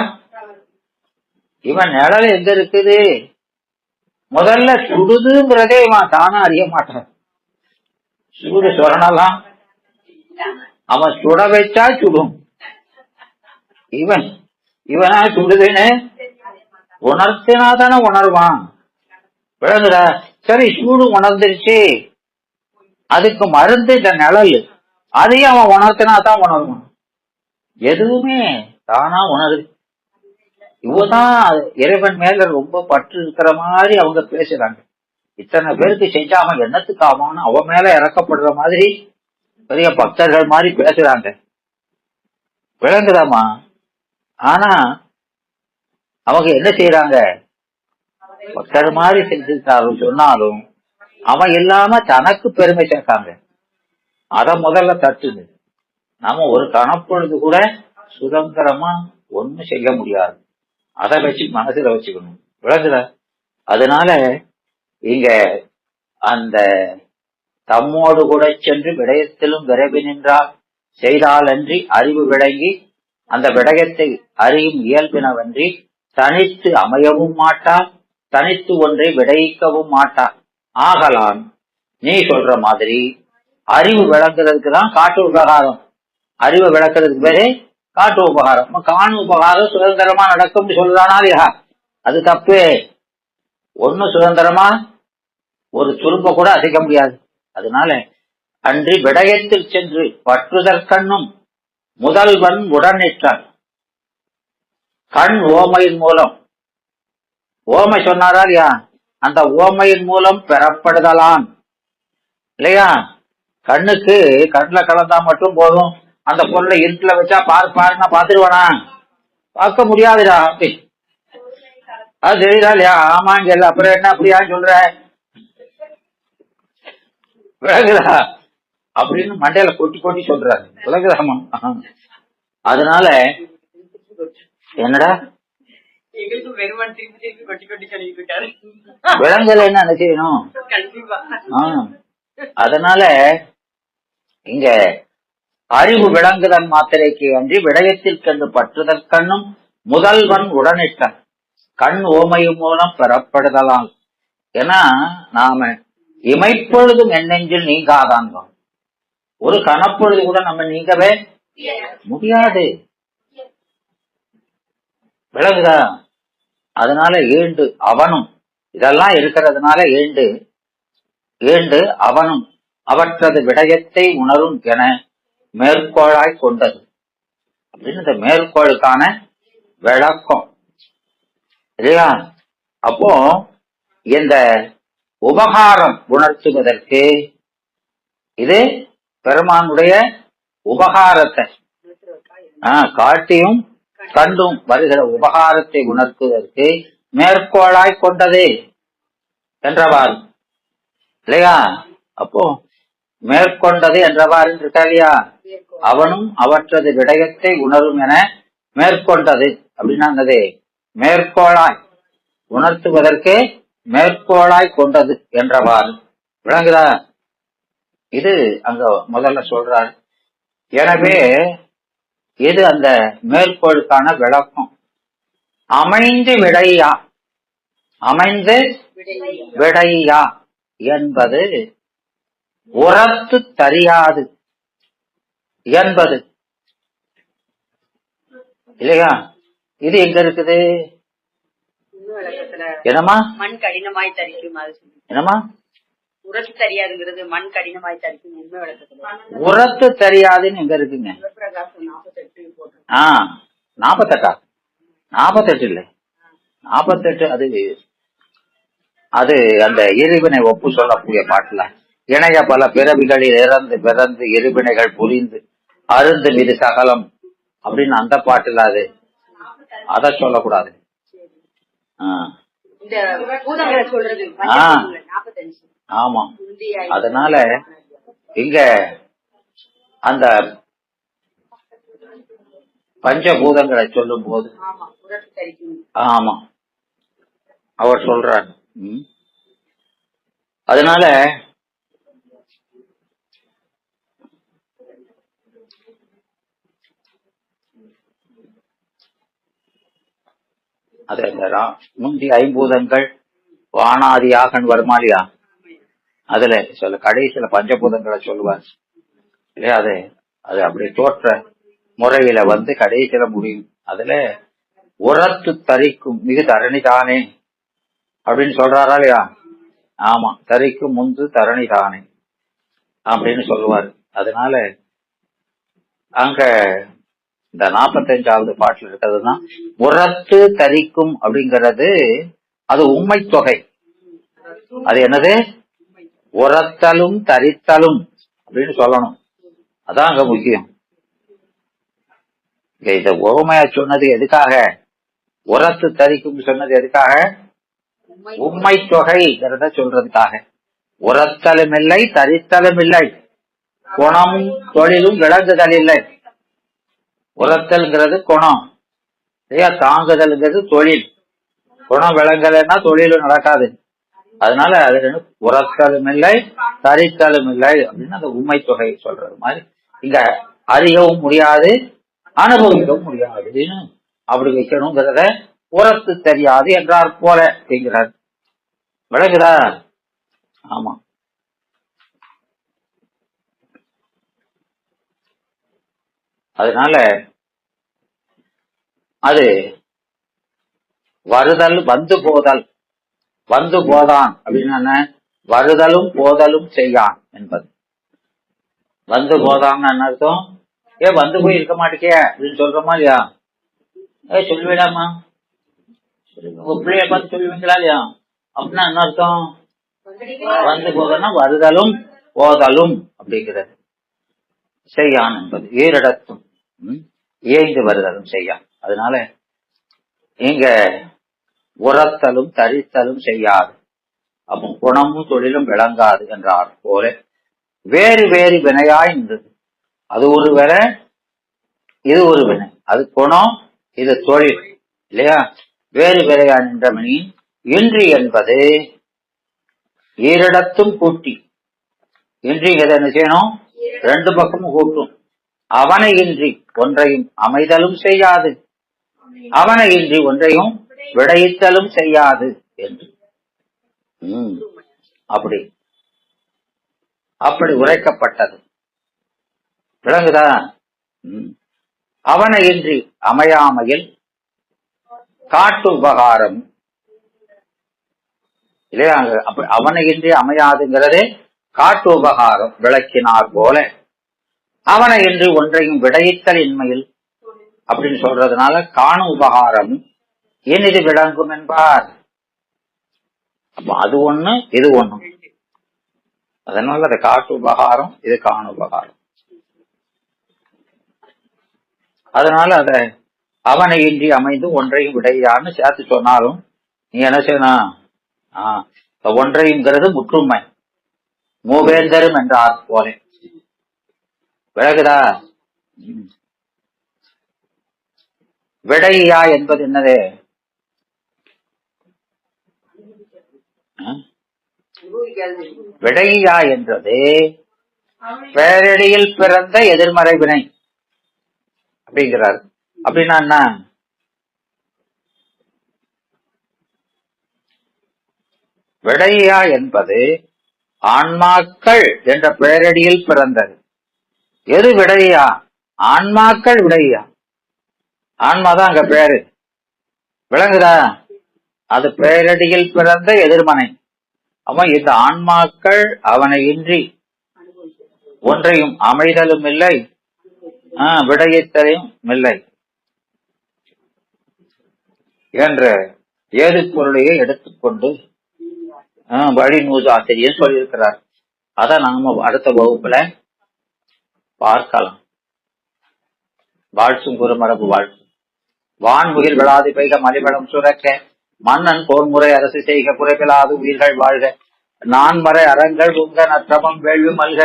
இவன் நிழல் எங்க இருக்குது? முதல்ல சுடுதுங்கிறதே இவன் தானா அறிய மாட்டான். சூடு சொரணலாம், அவன் சுட வச்சா சுடும். இவனா சுடுதுன்னு உணர்த்தினாதானே உணர்வான். விளங்குற? சரி, சூடு உணர்ந்துருச்சு, அதுக்கு மருந்து இந்த நிழல், அதையும் அவன் உணர்த்தினாதான் உணர்வான். எதுவுமே தானா உணரு. இவதான் இறைவன் மேல ரொம்ப பற்று இருக்கிற மாதிரி அவங்க பேசுறாங்க. இத்தனை பேருக்கு செஞ்சா அவன் என்னத்துக்கு ஆவான்னு அவன் மேல இறக்கப்படுற மாதிரி பெரிய பக்தர்கள் மாதிரி பேசுறாங்க. விளங்குதாமா? ஆனா அவங்க என்ன செய்யறாங்க? பக்தர் மாதிரி செஞ்சுட்டாலும் சொன்னாலும் அவன் இல்லாம தனக்கு பெருமை சேர்க்காங்க. அத முதல்ல தட்டுது. நாம ஒரு கணப்பொழுது கூட சுதந்திரமா ஒண்ணும் செய்ய முடியாது. அதை வச்சு மனசுல வச்சுக்கணும். விளங்குற? அதனால இங்க அந்த தம்மோடு கூட சென்று விடயத்திலும் விரைவி நின்றால் செய்தாலன்றி அறிவு விளங்கி அந்த விடயத்தை அறியும் இயல்பினவன்றி தனித்து அமையவும் மாட்டார், தனித்து ஒன்றை விடையிக்கவும் மாட்டார். ஆகலான் நீ சொல்ற மாதிரி அறிவு விளக்குறதுக்கு தான் காட்டு உபகாரம். அறிவை விளக்குறதுக்கு பேரு காட்டு உபகாரம். காணு உபகாரம் சுதந்திரமா நடக்கும்னு சொல்றானா இல்லையா? அது தப்பு. ஒண்ணு சுதந்திரமா ஒரு துரும்ப கூட அசைக்க முடியாது. அதனால அன்றி விடயத்தில் சென்று பற்றுதற்கண்ணும் முதல்வன் உடனிட்டான். கண் ஓமையின் மூலம், ஓமை சொன்னாரா இல்லையா? அந்த ஓமையின் மூலம் பெறப்படுதலான் இல்லையா? கண்ணுக்கு கண்ணுல கலந்தா மட்டும் போதும். அந்த பொருளை இருட்டுல வச்சா பாருன்னா பாத்துருவானா? பார்க்க முடியாதுடா. அது தெரியுதா இல்லையா? ஆமாங்க. அப்புறம் என்ன அப்படியா சொல்ற? விலகுதா அப்படின்னு மண்டையில கொட்டி கொட்டி சொல்றாரு. விலகுதாமா? அதனால என்னடா விலங்குல என்ன செய்யணும்? அதனால இங்க அறிவு விளங்குதன் மாத்திரைக்கு அன்றி விடயத்தில் கண்டு பற்றுதற்கண்ணும் முதல்வன் உடனிட்டான். கண் ஓமையும் மூலம் பெறப்படுதலாம். ஏன்னா நாம இமைப்பொழுதும் எண்ணெஞ்சில் நீங்காதான். ஒரு கணப்பொழுது கூட நம்ம நீங்கவே முடியாது. விளங்குதா? அதனால ஏண்டு அவனும் இதெல்லாம் இருக்கிறதுனால ஏண்டு அவனும் அவற்றது விடயத்தை உணரும் என மேற்கோளாய் கொண்டது அப்படின்னு இந்த மேற்கோளுக்கான விளக்கம் இல்லையா? அப்போ இந்த உபகாரம் உணர்த்துவதற்கு இது பெருமானுடைய உபகாரத்தை காட்டியும் கண்டும் வருகிற உபகாரத்தை உணர்த்துவதற்கு மேற்கோளாய் கொண்டது என்றவாறு இல்லையா? அப்போ மேற்கொண்டது என்றவாறு இருக்கா இல்லையா? அவனும் அவற்றது விடயத்தை உணரும் என மேற்கொண்டது அப்படின்னாங்கது மேற்கோளாய் உணர்த்துவதற்கு மேற்கோளாய் கொண்டது என்றவாறு. விளங்குதா? இது அங்க முதல்ல சொல்றாரு. எனவே இது அந்த மேற்கோளுக்கான விளக்கம். அமைந்து விடையா என்பது உரத்து தெரியாது என்பது இல்லையா? இது எங்க இருக்குது? என்னமா மண் கடினமாய் தரிக்கும். என்னமா உரத்து தெரியாதுங்கிறது மண் கடினமாய் தரிக்கும். உண்மை விளக்கத்துல உரத்து தெரியாதுன்னு எங்க இருக்குங்க? 48 48 இல்லை 48. அது அந்த இருவினை ஒப்பு சொல்லக்கூடிய பாட்டுல இணைய பல பிறவிகளில் இறந்து பிறந்து இருவினைகள் புரிந்து அருந்து மீது சகலம் அப்படின்னு அந்த பாட்டுல அத சொல்லக்கூடாது. ஆமா. அதனால இங்க அந்த பஞ்சபூதங்களை சொல்லும் போது ஆமா அவர் சொல்றார். அதனால அது முந்தி ஐம்பூதங்கள் வானாதியாகன் வருமாலியா அதுல சொல்ல கடைசியில பஞ்சபூதங்களை சொல்லுவார் இல்லையா? அது அப்படி தோற்ற முறையில கடைசியில முடியும். அதுல உரத்து தரிக்கும் மிகு தரணிதானே அப்படின்னு சொல்றாரா இல்லையா? ஆமா, தரிக்கும் முந்து தரணிதானே அப்படின்னு சொல்லுவாரு. அதனால அங்க இந்த 45வது பாட்டுல இருக்கிறதுதான் உரத்து தரிக்கும் அப்படிங்கிறது. அது உண்மை தொகை. அது என்னது? உரத்தலும் தரித்தலும் அப்படின்னு சொல்லணும். அதான் அங்க முக்கியம். இத உவமையா சொன்னது எதுக்காக? உரத்து தரிக்கும் சொன்னது எதுக்காக? உண்மை தொகைங்கிறத சொல்றதுக்காக. உரத்தலும் இல்லை, தரித்தலும் இல்லை, குணமும் தொழிலும் விளங்குதல் இல்லை. உரத்தல்ங்கிறது குணம், தாங்குதல்ங்கிறது தொழில். குணம் விளங்கலைன்னா தொழிலும் நடக்காது. அதனால அது உரத்தலும் இல்லை, தரித்தலும் இல்லை அப்படின்னு அந்த உண்மை தொகை சொல்றது மாதிரி இங்க அறியவும் முடியாது, அனுபவிக்கவும் முடியாது அப்படி வைக்கணுங்கிறத உரத்து தெரியாது என்றார் போல அப்படிங்கிறார். விளங்குதா? ஆமா. அதனால அது வருதல் வந்து போதல். வந்து போதான் அப்படின்னு வருதலும் போதலும் செய்யான் என்பது. வந்து போதான்னு என்ன அர்த்தம்? வந்து போய் இருக்க மாட்டேங்க அப்படின்னு சொல்றோமா இல்லையா? சொல்லுவேடாமா, உங்க பிள்ளைய பார்த்து சொல்லுவீங்களா இல்லையா? அப்படின்னா என்ன அர்த்தம்? வந்து போதல்னா வருதலும் போதலும் அப்படிங்கிறது. செய்யான் என்பது ஈரிடத்தும் ஏய்ந்து வருதலும் செய்யான். அதனால இங்க உரத்தலும் தரித்தலும் செய்யாது, அப்போ குணமும் தொழிலும் விளங்காது என்றார் போல வேறு வேறு வினையாய் நின்றது. அது ஒரு வினை, இது ஒரு வினை. அது குணம், இது தொழில் இல்லையா? வேறு வினையாய் நின்றமணி இன்றி என்பது ஈரிடத்தும் கூட்டி. இன்றிங்கிறத என்ன செய்யணும்? ரெண்டு பக்கமும் கூட்டும். அவனை இன்றி ஒன்றையும் அமைதலும் செய்யாது, அவனை இன்றி ஒன்றையும் விடையித்தலும் செய்யாது என்று அப்படி அப்படி உரைக்கப்பட்டது. விளங்குதா? அவனை இன்றி அமையாமையில் காட்டு உபகாரம் இல்லையா? அவனை இன்றி அமையாதுங்கிறதே காட்டு உபகாரம் விளக்கினார் போல அவனை இன்றி ஒன்றையும் விடையித்தல் இன்மையில் அப்படின்னு சொல்றதுனால காணும் உபகாரம் இனிது விளங்கும் என்பார். அப்ப அது ஒண்ணு, இது ஒண்ணு. அதனால அது காட்டு உபகாரம், இது காணு உபகாரம். அதனால அத அவனை இன்றி அமைந்து ஒன்றையும் விடையான்னு சேர்த்து சொன்னாலும் நீ என்ன செய்யணும்? ஒன்றையும்ங்கிறது முற்றுமை. மூவேந்தரும் என்றார் போல. விளக்குதா? விடையா என்பது என்னது? விடையா என்றது பேரடியில் பிறந்த எதிர்மறை வினை அப்படிங்கிறார். அப்படின்னா என்ன? விடையா என்பது ஆன்மாக்கள் என்ற பேரடியில் பிறந்தது. எது விடையா? ஆன்மாக்கள் விடையா. ஆன்மாதான் அங்க பேரு. விளங்குதா? அது பேரடியில் பிறந்த எதிர்மனை. அவன் இந்த ஆன்மாக்கள் அவனை இன்றி ஒன்றையும் அமைதலும் இல்லை, விடையித்தலையும் இல்லை என்ற ஏது பொருளையே எடுத்துக்கொண்டு வழிநூல் ஆசிரியர் சொல்லியிருக்கிறார். அத நாம அடுத்த வகுப்புல பார்க்கலாம். வாழ்த்தும் குருமரபு வாழ்த்து. வான்முகில் விழாது பெய்க மலிவளம் சுரக்க, மன்னன் போர்முறை அரசு செய்க குறைபிலாது உயிர்கள் வாழ்க, நான்மறை அறங்கள் உங்க நற்றமம் வேள்வி மல்க,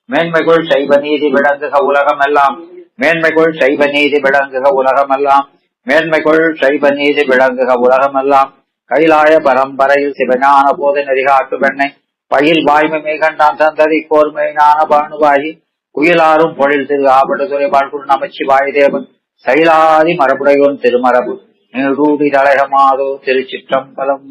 மேன்மைக்குள் சைவ நீதி விளங்குக உலகம் எல்லாம், மேன்மைக்குள் சைவ நீதி விளங்குக உலகம் எல்லாம், மேன்மைக்குள் சைவ நீதி விளங்குக உலகம் எல்லாம். கைலாய பரம்பரையில் சிவஞான போது நெறிகாட்டு பெண்ணை பயில் வாய்மை மேகண்டான் சந்ததி கோர்மை ஞான பானுவாகி குயிலாரும் பொழில் திரு ஆபடுதுறை வாழ்குள் நமச்சிவாய தேவன் சைலாதி மரபுடையோன் திருமரபு நீடூடி தலகமாதோ திருச்சிற்றம்பலம்.